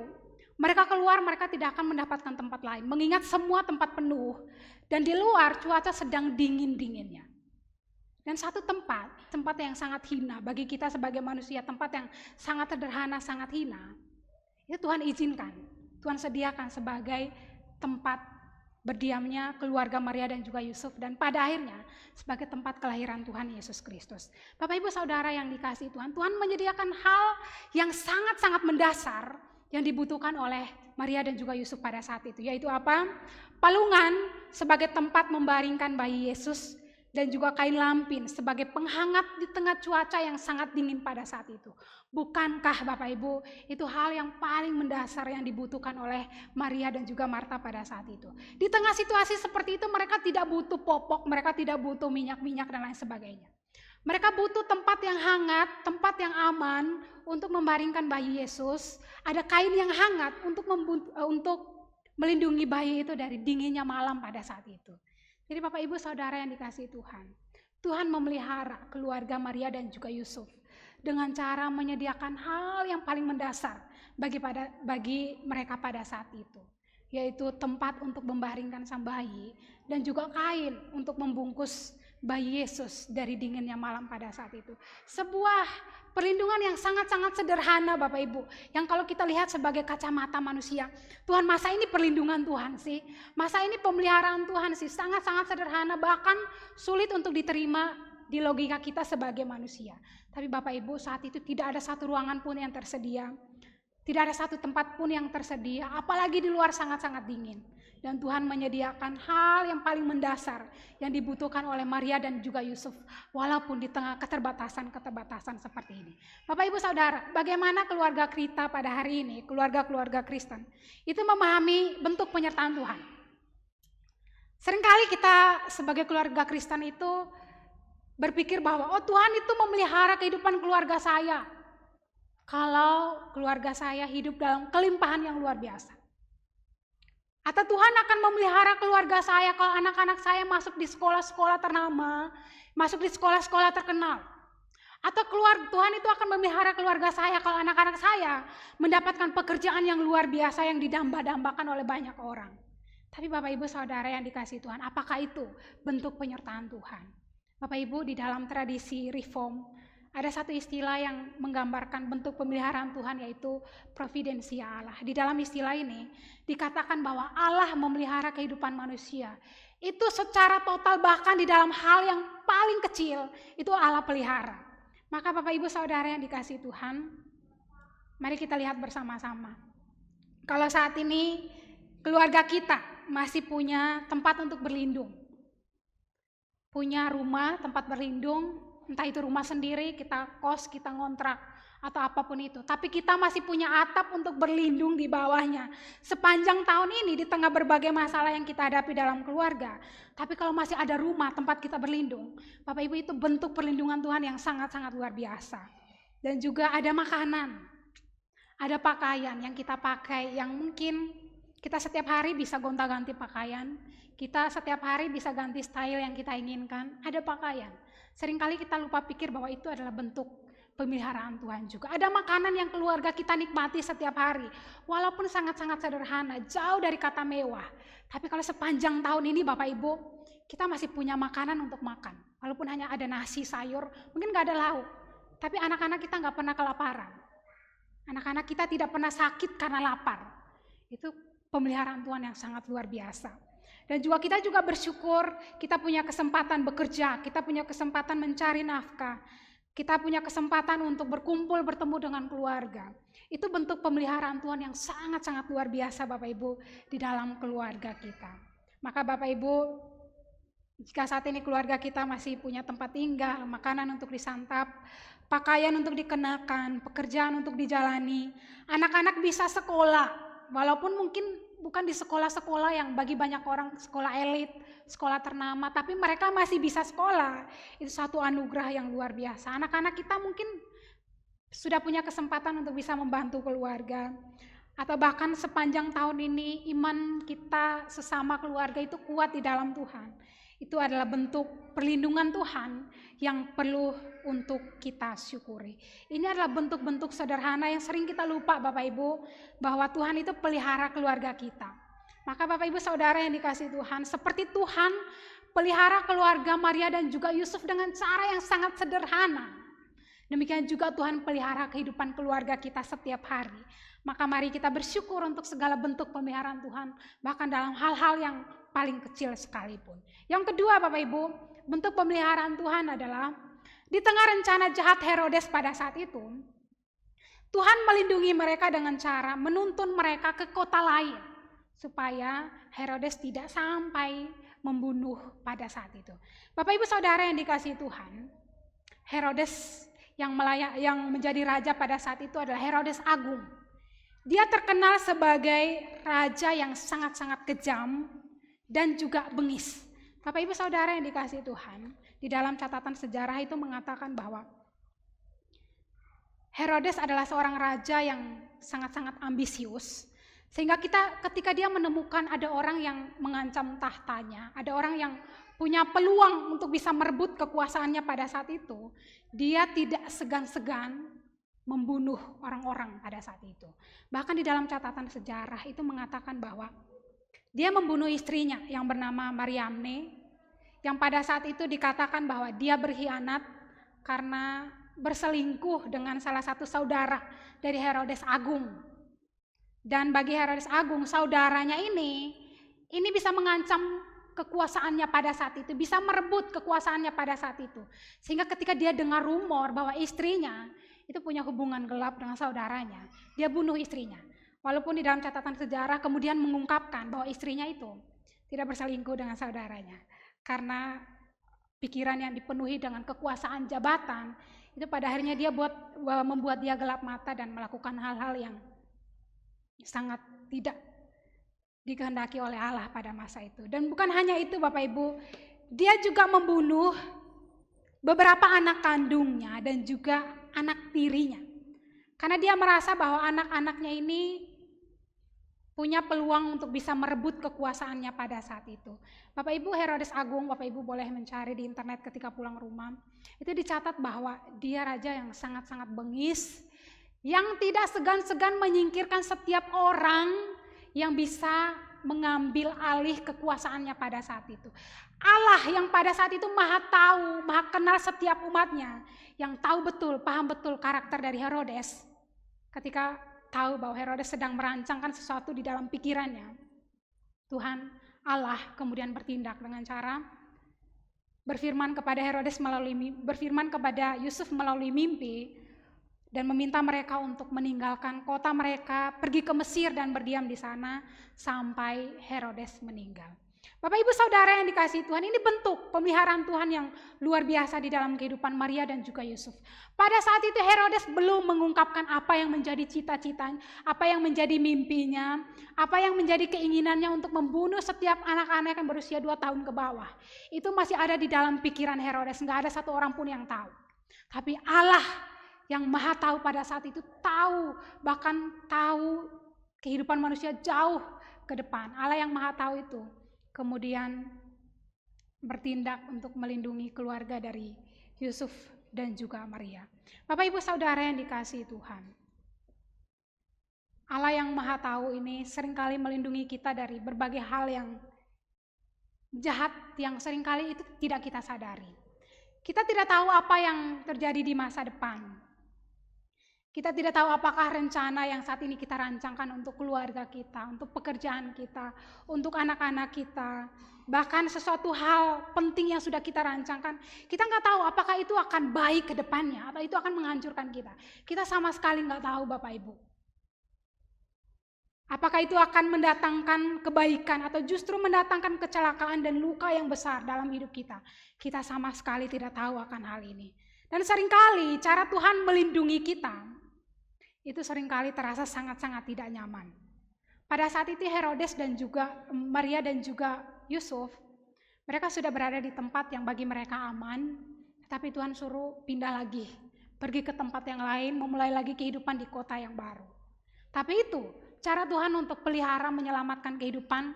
mereka keluar, mereka tidak akan mendapatkan tempat lain, mengingat semua tempat penuh, dan di luar cuaca sedang dingin-dinginnya. Dan satu tempat yang sangat hina bagi kita sebagai manusia, tempat yang sangat sederhana, sangat hina, itu Tuhan izinkan, Tuhan sediakan sebagai tempat berdiamnya keluarga Maria dan juga Yusuf, dan pada akhirnya sebagai tempat kelahiran Tuhan Yesus Kristus. Bapak Ibu Saudara yang dikasihi Tuhan, Tuhan menyediakan hal yang sangat-sangat mendasar yang dibutuhkan oleh Maria dan juga Yusuf pada saat itu, yaitu apa? Palungan sebagai tempat membaringkan bayi Yesus, dan juga kain lampin sebagai penghangat di tengah cuaca yang sangat dingin pada saat itu. Bukankah Bapak Ibu, itu hal yang paling mendasar yang dibutuhkan oleh Maria dan juga Marta pada saat itu. Di tengah situasi seperti itu, mereka tidak butuh popok, mereka tidak butuh minyak-minyak dan lain sebagainya. Mereka butuh tempat yang hangat, tempat yang aman untuk membaringkan bayi Yesus. Ada kain yang hangat untuk melindungi bayi itu dari dinginnya malam pada saat itu. Jadi Bapak Ibu Saudara yang dikasihi Tuhan, Tuhan memelihara keluarga Maria dan juga Yusuf dengan cara menyediakan hal yang paling mendasar bagi mereka pada saat itu, yaitu tempat untuk membaringkan sang bayi dan juga kain untuk membungkus bayi Yesus dari dinginnya malam pada saat itu. Sebuah perlindungan yang sangat-sangat sederhana Bapak Ibu, yang kalau kita lihat sebagai kacamata manusia, Tuhan masa ini perlindungan Tuhan sih, masa ini pemeliharaan Tuhan sih, sangat-sangat sederhana, bahkan sulit untuk diterima di logika kita sebagai manusia. Tapi Bapak Ibu, saat itu tidak ada satu ruangan pun yang tersedia, tidak ada satu tempat pun yang tersedia, apalagi di luar sangat-sangat dingin. Dan Tuhan menyediakan hal yang paling mendasar yang dibutuhkan oleh Maria dan juga Yusuf, walaupun di tengah keterbatasan seperti ini. Bapak Ibu Saudara, bagaimana keluarga kita pada hari ini, keluarga-keluarga Kristen, itu memahami bentuk penyertaan Tuhan. Seringkali kita sebagai keluarga Kristen itu berpikir bahwa Tuhan itu memelihara kehidupan keluarga saya kalau keluarga saya hidup dalam kelimpahan yang luar biasa. Atau Tuhan akan memelihara keluarga saya kalau anak-anak saya masuk di sekolah-sekolah ternama, masuk di sekolah-sekolah terkenal. Atau Tuhan itu akan memelihara keluarga saya kalau anak-anak saya mendapatkan pekerjaan yang luar biasa yang didamba-dambakan oleh banyak orang. Tapi Bapak Ibu Saudara yang dikasihi Tuhan, apakah itu bentuk penyertaan Tuhan? Bapak Ibu, di dalam tradisi Reform ada satu istilah yang menggambarkan bentuk pemeliharaan Tuhan, yaitu providensia Allah. Di dalam istilah ini dikatakan bahwa Allah memelihara kehidupan manusia itu secara total, bahkan di dalam hal yang paling kecil itu Allah pelihara. Maka Bapak Ibu Saudara yang dikasihi Tuhan, mari kita lihat bersama-sama. Kalau saat ini keluarga kita masih punya tempat untuk berlindung, punya rumah tempat berlindung, entah itu rumah sendiri, kita kos, kita ngontrak, atau apapun itu. Tapi kita masih punya atap untuk berlindung di bawahnya. Sepanjang tahun ini di tengah berbagai masalah yang kita hadapi dalam keluarga. Tapi kalau masih ada rumah tempat kita berlindung, Bapak Ibu, itu bentuk perlindungan Tuhan yang sangat-sangat luar biasa. Dan juga ada makanan, ada pakaian yang kita pakai, yang mungkin kita setiap hari bisa gonta-ganti pakaian. Kita setiap hari bisa ganti style yang kita inginkan, ada pakaian. Seringkali kita lupa pikir bahwa itu adalah bentuk pemeliharaan Tuhan juga. Ada makanan yang keluarga kita nikmati setiap hari, walaupun sangat-sangat sederhana, jauh dari kata mewah. Tapi kalau sepanjang tahun ini Bapak Ibu, kita masih punya makanan untuk makan. Walaupun hanya ada nasi, sayur, mungkin gak ada lauk. Tapi anak-anak kita gak pernah kelaparan. Anak-anak kita tidak pernah sakit karena lapar. Itu pemeliharaan Tuhan yang sangat luar biasa. Dan juga kita juga bersyukur kita punya kesempatan bekerja, kita punya kesempatan mencari nafkah, kita punya kesempatan untuk berkumpul bertemu dengan keluarga. Itu bentuk pemeliharaan Tuhan yang sangat-sangat luar biasa Bapak Ibu di dalam keluarga kita. Maka Bapak Ibu, jika saat ini keluarga kita masih punya tempat tinggal, makanan untuk disantap, pakaian untuk dikenakan, pekerjaan untuk dijalani, anak-anak bisa sekolah, walaupun mungkin bukan di sekolah-sekolah yang bagi banyak orang sekolah elit, sekolah ternama, tapi mereka masih bisa sekolah. Itu satu anugerah yang luar biasa. Anak-anak kita mungkin sudah punya kesempatan untuk bisa membantu keluarga. Atau bahkan sepanjang tahun ini iman kita sesama keluarga itu kuat di dalam Tuhan. Itu adalah bentuk perlindungan Tuhan yang perlu untuk kita syukuri. Ini adalah bentuk-bentuk sederhana yang sering kita lupa Bapak Ibu, bahwa Tuhan itu pelihara keluarga kita. Maka Bapak Ibu Saudara yang dikasihi Tuhan, seperti Tuhan pelihara keluarga Maria dan juga Yusuf dengan cara yang sangat sederhana, demikian juga Tuhan pelihara kehidupan keluarga kita setiap hari. Maka mari kita bersyukur untuk segala bentuk pemeliharaan Tuhan, bahkan dalam hal-hal yang paling kecil sekalipun. Yang kedua Bapak Ibu, bentuk pemeliharaan Tuhan adalah di tengah rencana jahat Herodes pada saat itu, Tuhan melindungi mereka dengan cara menuntun mereka ke kota lain, supaya Herodes tidak sampai membunuh pada saat itu. Bapak Ibu Saudara yang dikasihi Tuhan, Herodes yang menjadi raja pada saat itu adalah Herodes Agung. Dia terkenal sebagai raja yang sangat-sangat kejam dan juga bengis. Bapak Ibu Saudara yang dikasihi Tuhan, di dalam catatan sejarah itu mengatakan bahwa Herodes adalah seorang raja yang sangat-sangat ambisius, Sehingga ketika dia menemukan ada orang yang mengancam tahtanya, ada orang yang punya peluang untuk bisa merebut kekuasaannya pada saat itu, dia tidak segan-segan membunuh orang-orang pada saat itu. Bahkan di dalam catatan sejarah itu mengatakan bahwa dia membunuh istrinya yang bernama Mariamne, yang pada saat itu dikatakan bahwa dia berkhianat karena berselingkuh dengan salah satu saudara dari Herodes Agung. Dan bagi Herodes Agung, saudaranya ini bisa mengancam kekuasaannya pada saat itu, bisa merebut kekuasaannya pada saat itu. Sehingga ketika dia dengar rumor bahwa istrinya itu punya hubungan gelap dengan saudaranya, dia bunuh istrinya. Walaupun di dalam catatan sejarah kemudian mengungkapkan bahwa istrinya itu tidak berselingkuh dengan saudaranya. Karena pikiran yang dipenuhi dengan kekuasaan jabatan, itu pada akhirnya dia membuat dia gelap mata dan melakukan hal-hal yang sangat tidak dikehendaki oleh Allah pada masa itu. Dan bukan hanya itu Bapak Ibu, dia juga membunuh beberapa anak kandungnya dan juga anak tirinya. Karena dia merasa bahwa anak-anaknya ini punya peluang untuk bisa merebut kekuasaannya pada saat itu. Bapak Ibu, Herodes Agung, Bapak Ibu boleh mencari di internet ketika pulang rumah. Itu dicatat bahwa dia raja yang sangat-sangat bengis, yang tidak segan-segan menyingkirkan setiap orang yang bisa mengambil alih kekuasaannya pada saat itu. Allah yang pada saat itu maha tahu, maha kenal setiap umatnya, yang tahu betul, paham betul karakter dari Herodes. Ketika tahu bahwa Herodes sedang merancangkan sesuatu di dalam pikirannya, Tuhan Allah kemudian bertindak dengan cara berfirman kepada Yusuf melalui mimpi, dan meminta mereka untuk meninggalkan kota mereka, pergi ke Mesir dan berdiam di sana sampai Herodes meninggal. Bapak Ibu Saudara yang dikasihi Tuhan, ini bentuk pemeliharaan Tuhan yang luar biasa di dalam kehidupan Maria dan juga Yusuf. Pada saat itu Herodes belum mengungkapkan apa yang menjadi cita-citanya, apa yang menjadi mimpinya, apa yang menjadi keinginannya untuk membunuh setiap anak-anak yang berusia 2 tahun ke bawah. Itu masih ada di dalam pikiran Herodes, nggak ada satu orang pun yang tahu. Tapi Allah yang maha tahu pada saat itu tahu, bahkan tahu kehidupan manusia jauh ke depan. Allah yang maha tahu itu kemudian bertindak untuk melindungi keluarga dari Yusuf dan juga Maria. Bapak Ibu Saudara yang dikasihi Tuhan, Allah yang maha tahu ini seringkali melindungi kita dari berbagai hal yang jahat yang seringkali itu tidak kita sadari. Kita tidak tahu apa yang terjadi di masa depan. Kita tidak tahu apakah rencana yang saat ini kita rancangkan untuk keluarga kita, untuk pekerjaan kita, untuk anak-anak kita, bahkan sesuatu hal penting yang sudah kita rancangkan, kita nggak tahu apakah itu akan baik ke depannya atau itu akan menghancurkan kita. Kita sama sekali nggak tahu Bapak Ibu. Apakah itu akan mendatangkan kebaikan atau justru mendatangkan kecelakaan dan luka yang besar dalam hidup kita. Kita sama sekali tidak tahu akan hal ini. Dan seringkali cara Tuhan melindungi kita itu seringkali terasa sangat-sangat tidak nyaman. Pada saat itu Herodes dan juga Maria dan juga Yusuf, mereka sudah berada di tempat yang bagi mereka aman, tapi Tuhan suruh pindah lagi, pergi ke tempat yang lain, memulai lagi kehidupan di kota yang baru. Tapi itu cara Tuhan untuk pelihara menyelamatkan kehidupan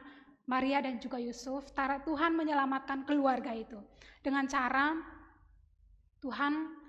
Maria dan juga Yusuf, cara Tuhan menyelamatkan keluarga itu dengan cara Tuhan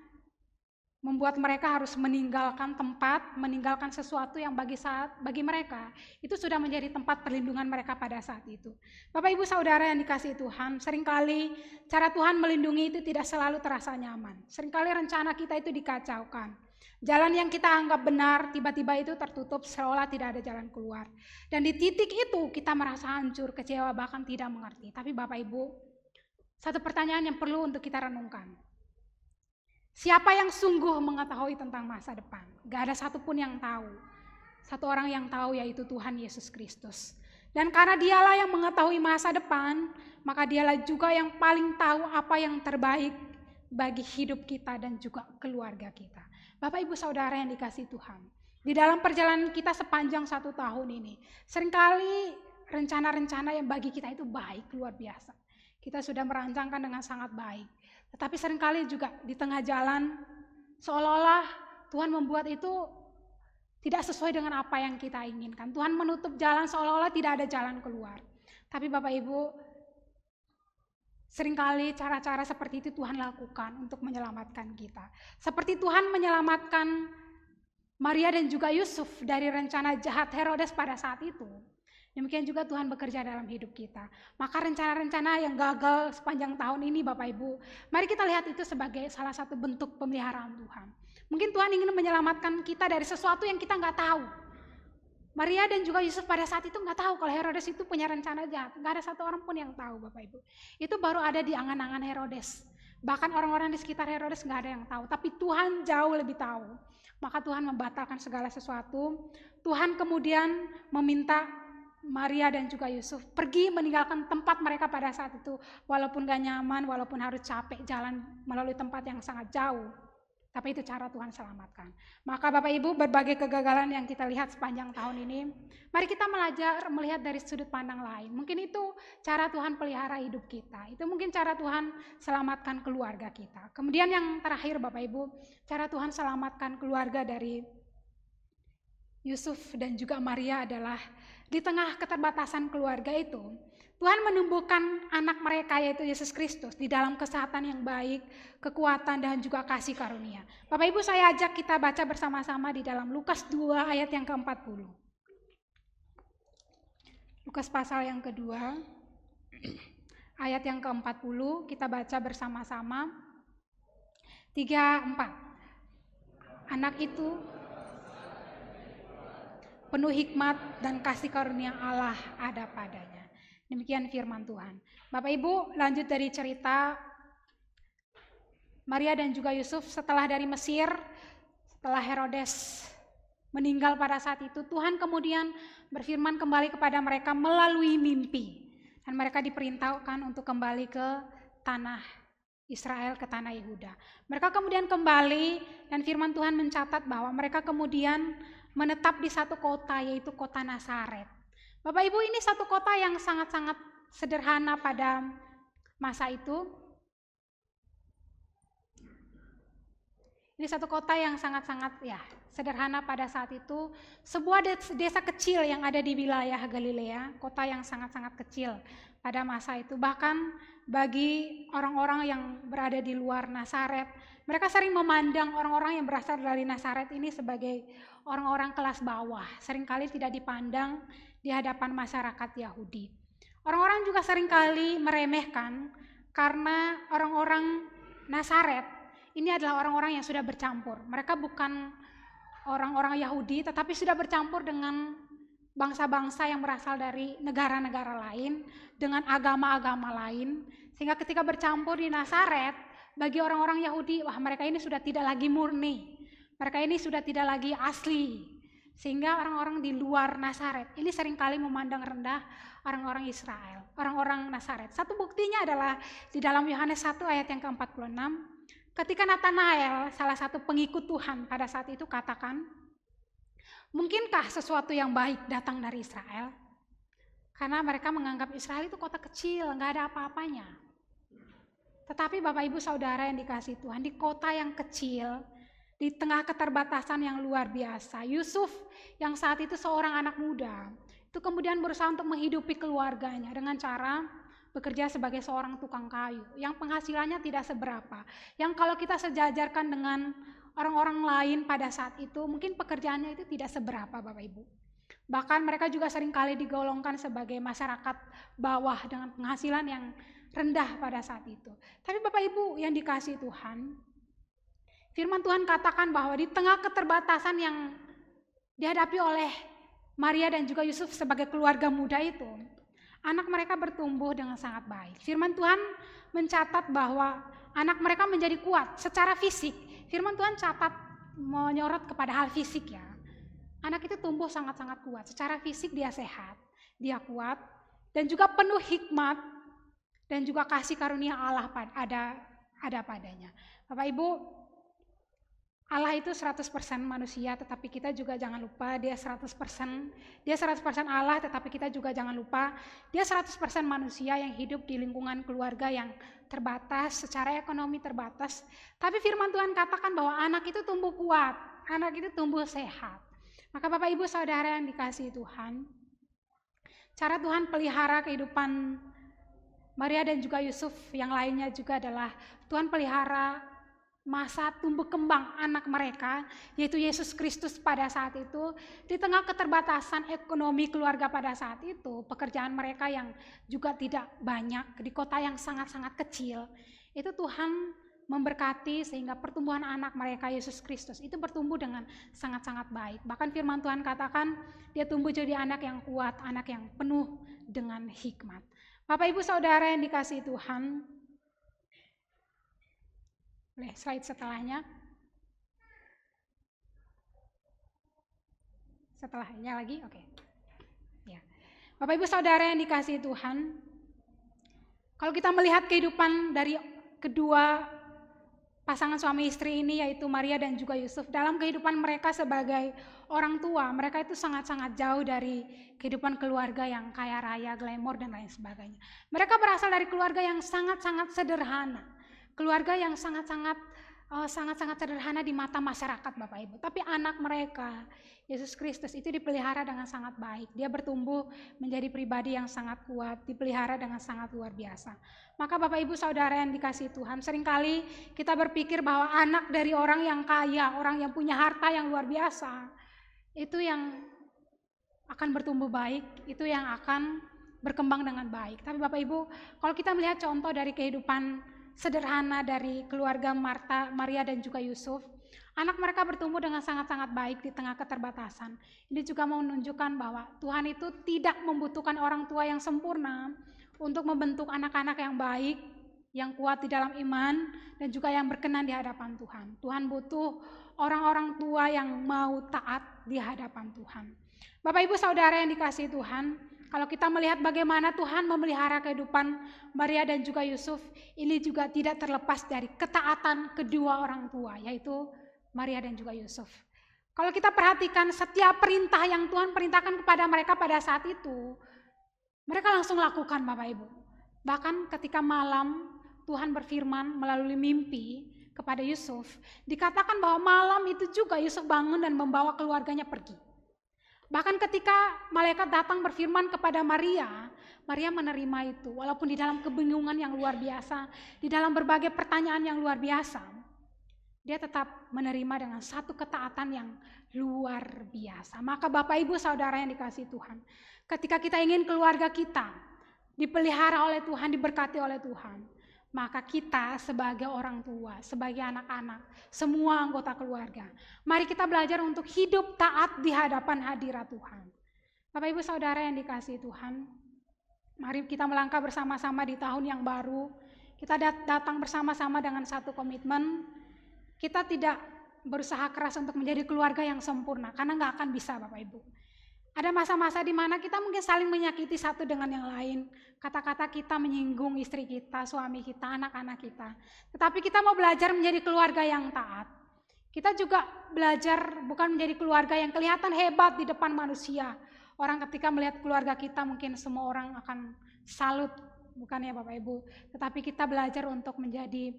membuat mereka harus meninggalkan tempat, meninggalkan sesuatu yang bagi mereka itu sudah menjadi tempat perlindungan mereka pada saat itu. Bapak Ibu Saudara yang dikasihi Tuhan, seringkali cara Tuhan melindungi itu tidak selalu terasa nyaman. Seringkali rencana kita itu dikacaukan. Jalan yang kita anggap benar tiba-tiba itu tertutup seolah tidak ada jalan keluar. Dan di titik itu kita merasa hancur, kecewa, bahkan tidak mengerti. Tapi Bapak Ibu, satu pertanyaan yang perlu untuk kita renungkan. Siapa yang sungguh mengetahui tentang masa depan? Gak ada satupun yang tahu. Satu orang yang tahu yaitu Tuhan Yesus Kristus. Dan karena dialah yang mengetahui masa depan, maka dialah juga yang paling tahu apa yang terbaik bagi hidup kita dan juga keluarga kita. Bapak Ibu Saudara yang dikasihi Tuhan, di dalam perjalanan kita sepanjang 1 tahun ini, seringkali rencana-rencana yang bagi kita itu baik, luar biasa. Kita sudah merancangkan dengan sangat baik. Tetapi seringkali juga di tengah jalan seolah-olah Tuhan membuat itu tidak sesuai dengan apa yang kita inginkan. Tuhan menutup jalan seolah-olah tidak ada jalan keluar. Tapi Bapak Ibu, seringkali cara-cara seperti itu Tuhan lakukan untuk menyelamatkan kita. Seperti Tuhan menyelamatkan Maria dan juga Yusuf dari rencana jahat Herodes pada saat itu. Demikian juga Tuhan bekerja dalam hidup kita. Maka rencana-rencana yang gagal sepanjang tahun ini Bapak Ibu, mari kita lihat itu sebagai salah satu bentuk pemeliharaan Tuhan. Mungkin Tuhan ingin menyelamatkan kita dari sesuatu yang kita nggak tahu. Maria dan juga Yusuf pada saat itu nggak tahu kalau Herodes itu punya rencana jahat. Nggak ada satu orang pun yang tahu Bapak Ibu. Itu baru ada di angan-angan Herodes. Bahkan orang-orang di sekitar Herodes nggak ada yang tahu. Tapi Tuhan jauh lebih tahu. Maka Tuhan membatalkan segala sesuatu. Tuhan kemudian meminta Maria dan juga Yusuf pergi meninggalkan tempat mereka pada saat itu. Walaupun gak nyaman, walaupun harus capek jalan melalui tempat yang sangat jauh. Tapi itu cara Tuhan selamatkan. Maka Bapak Ibu, berbagai kegagalan yang kita lihat sepanjang tahun ini, mari kita melihat dari sudut pandang lain. Mungkin itu cara Tuhan pelihara hidup kita. Itu mungkin cara Tuhan selamatkan keluarga kita. Kemudian yang terakhir Bapak Ibu, cara Tuhan selamatkan keluarga dari Yusuf dan juga Maria adalah di tengah keterbatasan keluarga itu, Tuhan menumbuhkan anak mereka yaitu Yesus Kristus di dalam kesehatan yang baik, kekuatan dan juga kasih karunia. Bapak Ibu, saya ajak kita baca bersama-sama di dalam Lukas 2 ayat yang ke-40. Lukas pasal yang kedua, ayat yang ke-40, kita baca bersama-sama. 3, 4. Anak itu penuh hikmat dan kasih karunia Allah ada padanya. Demikian firman Tuhan. Bapak Ibu, lanjut dari cerita Maria dan juga Yusuf setelah dari Mesir, setelah Herodes meninggal pada saat itu, Tuhan kemudian berfirman kembali kepada mereka melalui mimpi. Dan mereka diperintahkan untuk kembali ke tanah Israel, ke tanah Yehuda. Mereka kemudian kembali dan firman Tuhan mencatat bahwa mereka kemudian menetap di satu kota, yaitu kota Nazaret. Bapak Ibu, ini satu kota yang sangat-sangat sederhana pada masa itu. Ini satu kota yang sangat-sangat sederhana pada saat itu. Sebuah desa kecil yang ada di wilayah Galilea, kota yang sangat-sangat kecil pada masa itu. Bahkan bagi orang-orang yang berada di luar Nazaret, mereka sering memandang orang-orang yang berasal dari Nazaret ini sebagai orang-orang kelas bawah, seringkali tidak dipandang di hadapan masyarakat Yahudi. Orang-orang juga seringkali meremehkan karena orang-orang Nazaret ini adalah orang-orang yang sudah bercampur. Mereka bukan orang-orang Yahudi, tetapi sudah bercampur dengan bangsa-bangsa yang berasal dari negara-negara lain, dengan agama-agama lain. Sehingga ketika bercampur di Nazaret, bagi orang-orang Yahudi, wah mereka ini sudah tidak lagi murni. Mereka ini sudah tidak lagi asli. Sehingga orang-orang di luar Nazaret ini seringkali memandang rendah orang-orang Israel, orang-orang Nazaret. Satu buktinya adalah di dalam Yohanes 1 ayat yang ke-46, ketika Natanael, salah satu pengikut Tuhan pada saat itu katakan, mungkinkah sesuatu yang baik datang dari Israel? Karena mereka menganggap Israel itu kota kecil, nggak ada apa-apanya. Tetapi Bapak Ibu Saudara yang dikasihi Tuhan, di kota yang kecil, di tengah keterbatasan yang luar biasa, Yusuf yang saat itu seorang anak muda, itu kemudian berusaha untuk menghidupi keluarganya dengan cara bekerja sebagai seorang tukang kayu, yang penghasilannya tidak seberapa, yang kalau kita sejajarkan dengan orang-orang lain pada saat itu, mungkin pekerjaannya itu tidak seberapa Bapak Ibu. Bahkan mereka juga seringkali digolongkan sebagai masyarakat bawah dengan penghasilan yang rendah pada saat itu. Tapi Bapak Ibu yang dikasihi Tuhan, firman Tuhan katakan bahwa di tengah keterbatasan yang dihadapi oleh Maria dan juga Yusuf sebagai keluarga muda itu, anak mereka bertumbuh dengan sangat baik. Firman Tuhan mencatat bahwa anak mereka menjadi kuat secara fisik. Firman Tuhan catat menyorot kepada hal fisik ya. Anak itu tumbuh sangat-sangat kuat. Secara fisik dia sehat, dia kuat, dan juga penuh hikmat, dan juga kasih karunia Allah ada padanya. Bapak Ibu, Allah itu 100% manusia, tetapi kita juga jangan lupa dia 100% Allah, tetapi kita juga jangan lupa dia 100% manusia yang hidup di lingkungan keluarga yang terbatas, secara ekonomi terbatas. Tapi firman Tuhan katakan bahwa anak itu tumbuh kuat, anak itu tumbuh sehat. Maka Bapak Ibu Saudara yang dikasihi Tuhan, cara Tuhan pelihara kehidupan Maria dan juga Yusuf yang lainnya juga adalah Tuhan pelihara masa tumbuh kembang anak mereka, yaitu Yesus Kristus pada saat itu. Di tengah keterbatasan ekonomi keluarga pada saat itu, pekerjaan mereka yang juga tidak banyak, di kota yang sangat-sangat kecil, itu Tuhan memberkati sehingga pertumbuhan anak mereka Yesus Kristus itu bertumbuh dengan sangat-sangat baik. Bahkan firman Tuhan katakan dia tumbuh jadi anak yang kuat, anak yang penuh dengan hikmat. Bapak Ibu Saudara yang dikasihi Tuhan, boleh slide setelahnya. Setelahnya lagi, oke. Ya. Bapak Ibu Saudara yang dikasihi Tuhan, kalau kita melihat kehidupan dari kedua pasangan suami istri ini, yaitu Maria dan juga Yusuf, dalam kehidupan mereka sebagai orang tua, mereka itu sangat-sangat jauh dari kehidupan keluarga yang kaya raya, glamor dan lain sebagainya. Mereka berasal dari keluarga yang sangat-sangat sederhana, keluarga yang sangat-sangat sederhana di mata masyarakat Bapak Ibu. Tapi anak mereka, Yesus Kristus itu dipelihara dengan sangat baik. Dia bertumbuh menjadi pribadi yang sangat kuat, dipelihara dengan sangat luar biasa. Maka Bapak Ibu Saudara yang dikasihi Tuhan, seringkali kita berpikir bahwa anak dari orang yang kaya, orang yang punya harta yang luar biasa, itu yang akan bertumbuh baik, itu yang akan berkembang dengan baik. Tapi Bapak Ibu, kalau kita melihat contoh dari kehidupan sederhana dari keluarga Maria dan juga Yusuf, anak mereka bertumbuh dengan sangat-sangat baik di tengah keterbatasan. Ini juga mau menunjukkan bahwa Tuhan itu tidak membutuhkan orang tua yang sempurna untuk membentuk anak-anak yang baik, yang kuat di dalam iman, dan juga yang berkenan di hadapan Tuhan. Tuhan butuh orang-orang tua yang mau taat di hadapan Tuhan. Bapak Ibu Saudara yang dikasihi Tuhan, kalau kita melihat bagaimana Tuhan memelihara kehidupan Maria dan juga Yusuf, ini juga tidak terlepas dari ketaatan kedua orang tua, yaitu Maria dan juga Yusuf. Kalau kita perhatikan setiap perintah yang Tuhan perintahkan kepada mereka pada saat itu, mereka langsung lakukan Bapak Ibu. Bahkan ketika malam Tuhan berfirman melalui mimpi kepada Yusuf, dikatakan bahwa malam itu juga Yusuf bangun dan membawa keluarganya pergi. Bahkan ketika malaikat datang berfirman kepada Maria, Maria menerima itu walaupun di dalam kebingungan yang luar biasa, di dalam berbagai pertanyaan yang luar biasa, dia tetap menerima dengan satu ketaatan yang luar biasa. Maka Bapak Ibu Saudara yang dikasihi Tuhan, ketika kita ingin keluarga kita dipelihara oleh Tuhan, diberkati oleh Tuhan, maka kita sebagai orang tua, sebagai anak-anak, semua anggota keluarga, mari kita belajar untuk hidup taat di hadapan hadirat Tuhan. Bapak Ibu Saudara yang dikasihi Tuhan, mari kita melangkah bersama-sama di tahun yang baru. Kita datang bersama-sama dengan satu komitmen. Kita tidak berusaha keras untuk menjadi keluarga yang sempurna, karena nggak akan bisa Bapak Ibu. Ada masa-masa di mana kita mungkin saling menyakiti satu dengan yang lain. Kata-kata kita menyinggung istri kita, suami kita, anak-anak kita. Tetapi kita mau belajar menjadi keluarga yang taat. Kita juga belajar bukan menjadi keluarga yang kelihatan hebat di depan manusia. Orang ketika melihat keluarga kita mungkin semua orang akan salut, bukan ya Bapak Ibu. Tetapi kita belajar untuk menjadi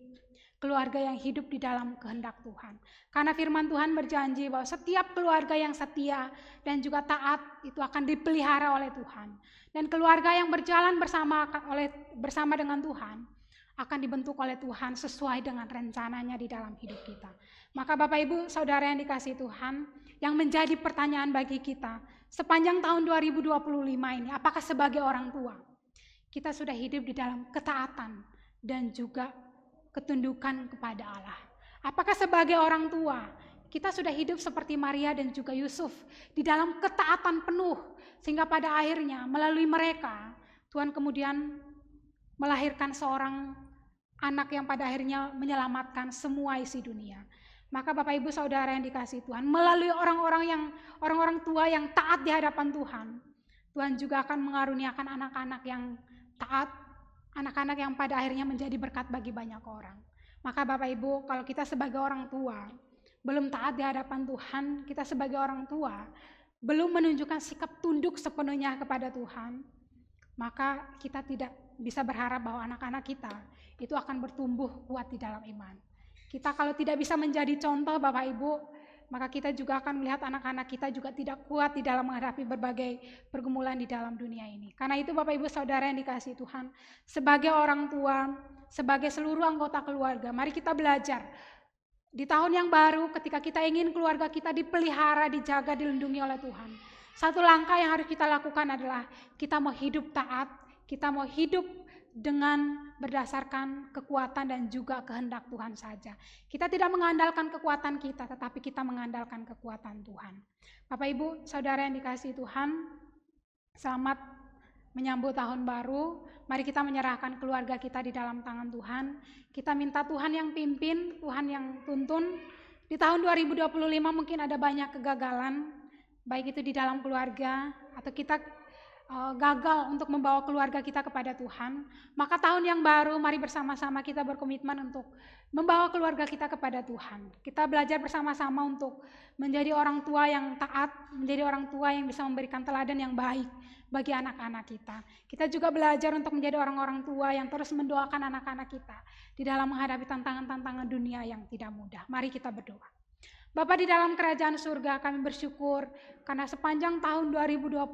keluarga yang hidup di dalam kehendak Tuhan. Karena firman Tuhan berjanji bahwa setiap keluarga yang setia dan juga taat itu akan dipelihara oleh Tuhan. Dan keluarga yang berjalan bersama dengan Tuhan akan dibentuk oleh Tuhan sesuai dengan rencananya di dalam hidup kita. Maka Bapak Ibu Saudara yang dikasihi Tuhan, yang menjadi pertanyaan bagi kita sepanjang tahun 2025 ini, apakah sebagai orang tua kita sudah hidup di dalam ketaatan dan juga ketundukan kepada Allah? Apakah sebagai orang tua kita sudah hidup seperti Maria dan juga Yusuf di dalam ketaatan penuh, sehingga pada akhirnya melalui mereka Tuhan kemudian melahirkan seorang anak yang pada akhirnya menyelamatkan semua isi dunia. Maka Bapak Ibu Saudara yang dikasihi Tuhan, melalui orang-orang tua yang taat di hadapan Tuhan, Tuhan juga akan mengaruniakan anak-anak yang taat, anak-anak yang pada akhirnya menjadi berkat bagi banyak orang. Maka Bapak Ibu, kalau kita sebagai orang tua belum taat di hadapan Tuhan, kita sebagai orang tua belum menunjukkan sikap tunduk sepenuhnya kepada Tuhan, maka kita tidak bisa berharap bahwa anak-anak kita itu akan bertumbuh kuat di dalam iman. Kita kalau tidak bisa menjadi contoh Bapak Ibu, maka kita juga akan melihat anak-anak kita juga tidak kuat di dalam menghadapi berbagai pergumulan di dalam dunia ini. Karena itu Bapak Ibu Saudara yang dikasihi Tuhan, sebagai orang tua, sebagai seluruh anggota keluarga, mari kita belajar. Di tahun yang baru ketika kita ingin keluarga kita dipelihara, dijaga, dilindungi oleh Tuhan, satu langkah yang harus kita lakukan adalah kita mau hidup taat, kita mau hidup dengan berdasarkan kekuatan dan juga kehendak Tuhan saja. Kita tidak mengandalkan kekuatan kita, tetapi kita mengandalkan kekuatan Tuhan. Bapak Ibu, Saudara yang dikasihi Tuhan, selamat menyambut tahun baru. Mari kita menyerahkan keluarga kita di dalam tangan Tuhan. Kita minta Tuhan yang pimpin, Tuhan yang tuntun. Di tahun 2025 mungkin ada banyak kegagalan, baik itu di dalam keluarga atau kita gagal untuk membawa keluarga kita kepada Tuhan, maka tahun yang baru mari bersama-sama kita berkomitmen untuk membawa keluarga kita kepada Tuhan. Kita belajar bersama-sama untuk menjadi orang tua yang taat, menjadi orang tua yang bisa memberikan teladan yang baik bagi anak-anak kita. Kita juga belajar untuk menjadi orang-orang tua yang terus mendoakan anak-anak kita di dalam menghadapi tantangan-tantangan dunia yang tidak mudah. Mari kita berdoa. Bapa di dalam kerajaan surga, kami bersyukur karena sepanjang tahun 2025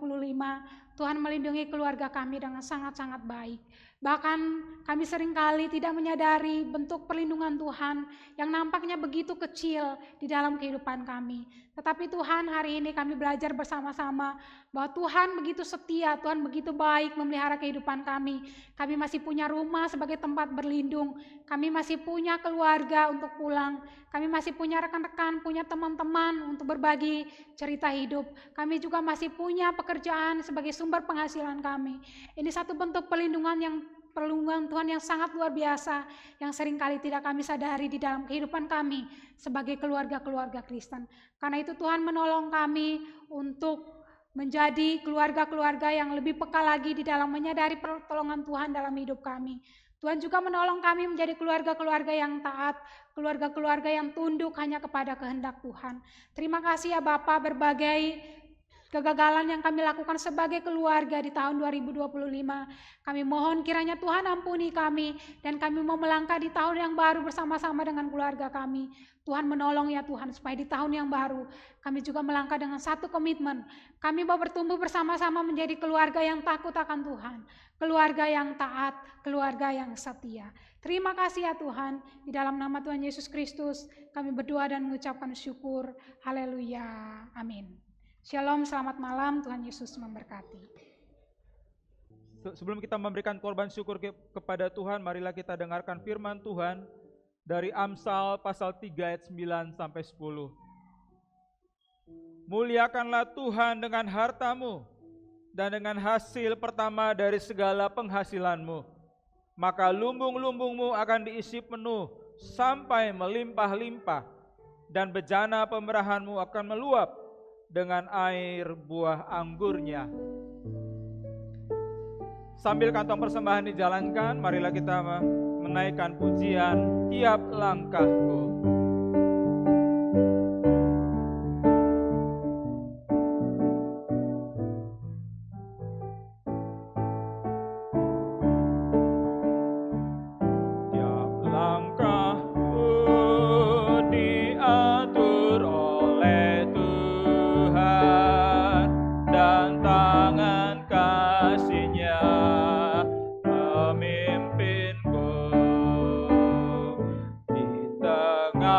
Tuhan melindungi keluarga kami dengan sangat-sangat baik. Bahkan kami seringkali tidak menyadari bentuk perlindungan Tuhan yang nampaknya begitu kecil di dalam kehidupan kami. Tetapi Tuhan, hari ini kami belajar bersama-sama bahwa Tuhan begitu setia, Tuhan begitu baik memelihara kehidupan kami. Kami masih punya rumah sebagai tempat berlindung, kami masih punya keluarga untuk pulang, kami masih punya rekan-rekan, punya teman-teman untuk berbagi cerita hidup. Kami juga masih punya pekerjaan sebagai sumber penghasilan kami. Ini satu bentuk perlindungan Tuhan yang sangat luar biasa, yang seringkali tidak kami sadari di dalam kehidupan kami sebagai keluarga-keluarga Kristen. Karena itu Tuhan menolong kami untuk menjadi keluarga-keluarga yang lebih peka lagi di dalam menyadari pertolongan Tuhan dalam hidup kami. Tuhan juga menolong kami menjadi keluarga-keluarga yang taat, keluarga-keluarga yang tunduk hanya kepada kehendak Tuhan. Terima kasih ya Bapa, berbagai kegagalan yang kami lakukan sebagai keluarga di tahun 2025. Kami mohon kiranya Tuhan ampuni kami dan kami mau melangkah di tahun yang baru bersama-sama dengan keluarga kami. Tuhan menolong ya Tuhan supaya di tahun yang baru kami juga melangkah dengan satu komitmen. Kami mau bertumbuh bersama-sama menjadi keluarga yang takut akan Tuhan, keluarga yang taat, keluarga yang setia. Terima kasih ya Tuhan, di dalam nama Tuhan Yesus Kristus kami berdoa dan mengucapkan syukur. Haleluya. Amin. Shalom, selamat malam, Tuhan Yesus memberkati. Sebelum kita memberikan korban syukur kepada Tuhan, marilah kita dengarkan firman Tuhan dari Amsal pasal 3 ayat 9 sampai 10. Muliakanlah Tuhan dengan hartamu dan dengan hasil pertama dari segala penghasilanmu, maka lumbung-lumbungmu akan diisi penuh sampai melimpah-limpah, dan bejana pemerahanmu akan meluap dengan air buah anggurnya. Sambil kantong persembahan dijalankan, marilah kita menaikkan pujian tiap langkahku. Tengah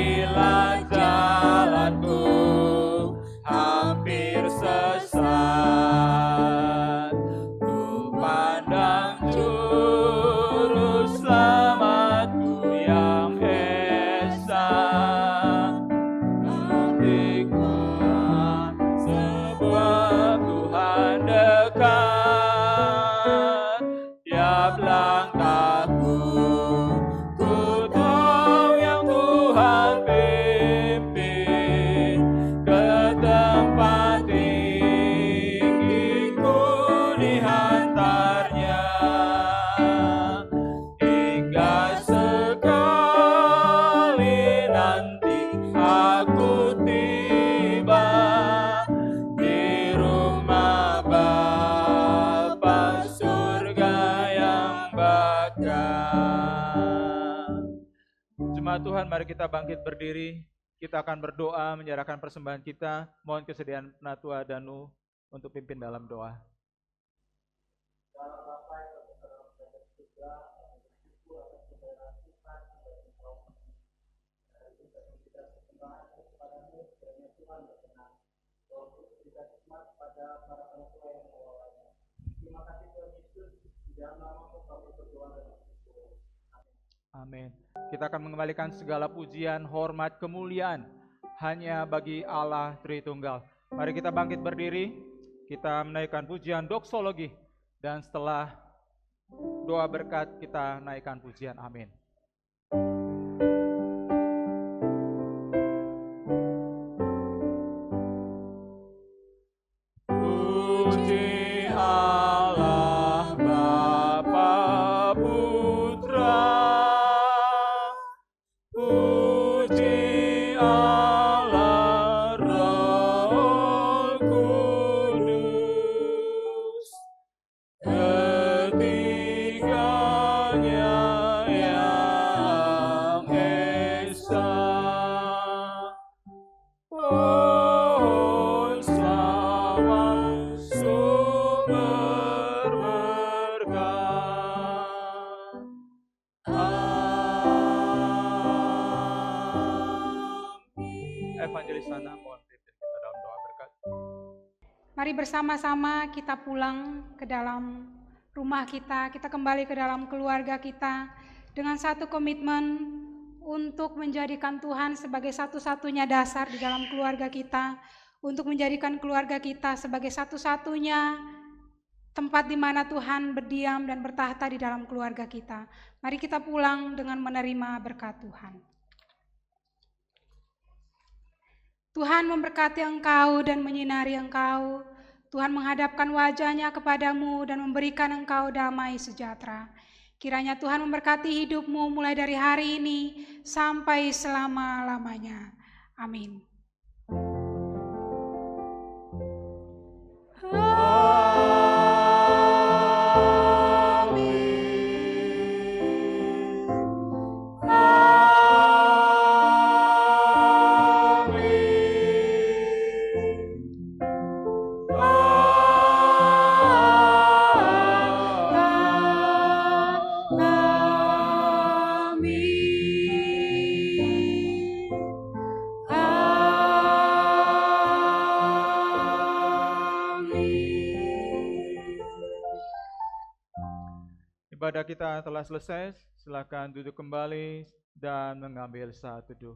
bila jalanku hampir sesat, ku pandang juru selamatku yang esa. Hatiku sebab Tuhan dekat, tiap langkahku ku tahu yang Tuhan pimpin ke tempat tinggi ku dihantarnya, hingga sekali nanti aku tiba di rumah Bapa surga yang bakal. Jemaat Tuhan, mari kita bangkit berdiri. Kita akan berdoa, menyerahkan persembahan kita. Mohon kesediaan Penatua Danu untuk pimpin dalam doa. Amin. Kita akan mengembalikan segala pujian, hormat, kemuliaan hanya bagi Allah Tritunggal. Mari kita bangkit berdiri, kita menaikkan pujian doksologi, dan setelah doa berkat kita naikkan pujian. Amin. Puji Allah Bapa Putra, puji Allah Roh Kudus, ketiganya yang esa. Pohon selamat sumber berkah. Amin. Evangelis Sana, mohon pimpin kita dalam doa berkat. Mari bersama-sama kita pulang ke dalam rumah kita kembali ke dalam keluarga kita dengan satu komitmen untuk menjadikan Tuhan sebagai satu-satunya dasar di dalam keluarga kita, untuk menjadikan keluarga kita sebagai satu-satunya tempat di mana Tuhan berdiam dan bertahta di dalam keluarga kita. Mari kita pulang dengan menerima berkat Tuhan. Tuhan memberkati engkau dan menyinari engkau. Tuhan menghadapkan wajahnya kepadamu dan memberikan engkau damai sejahtera. Kiranya Tuhan memberkati hidupmu mulai dari hari ini sampai selama-lamanya. Amin. Ibadah kita telah selesai, silakan duduk kembali dan mengambil saat teduh.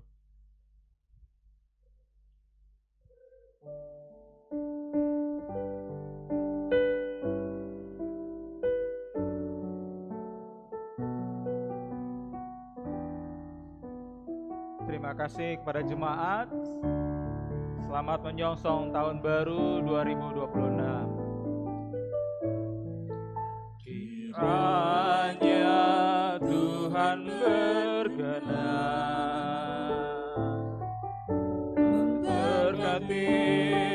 Terima kasih kepada jemaat. Selamat menyongsong tahun baru 2026. Kiranya Tuhan berkenan memberkati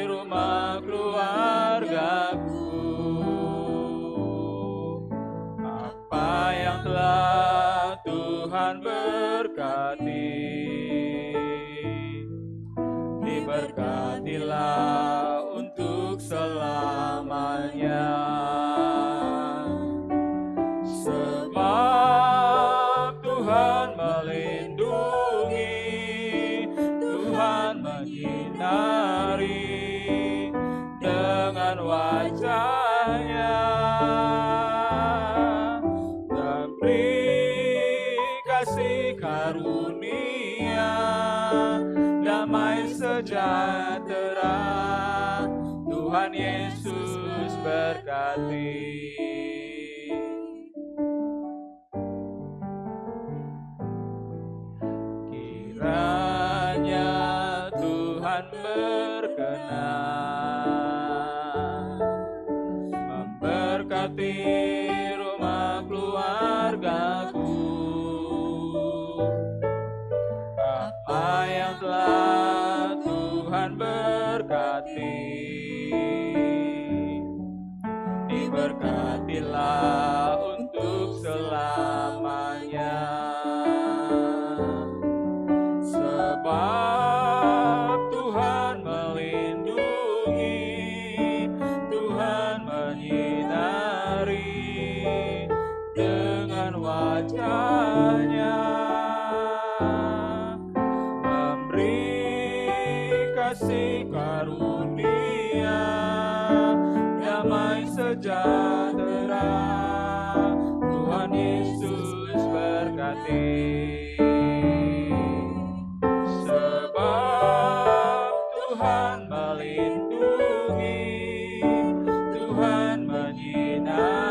rumah keluargaku, apa yang telah Tuhan berkati, diberkatilah untuk selamanya. Sebab Tuhan melindungi menyinari dengan wajah-Nya, memberi kasih karunia, damai sejahtera. Tuhan Yesus berkati. Kiranya Tuhan berkenan memberkati rumah keluargaku. Apa yang telah Tuhan berkati, diberkatilah untuk selamanya. Sebab Tuhan melindungi, Tuhan menyinari dengan wajah-Nya, memberi kasih karunia, damai sejahtera. Tuhan Yesus berkati. Sebab Tuhan melindungi, Tuhan menyinari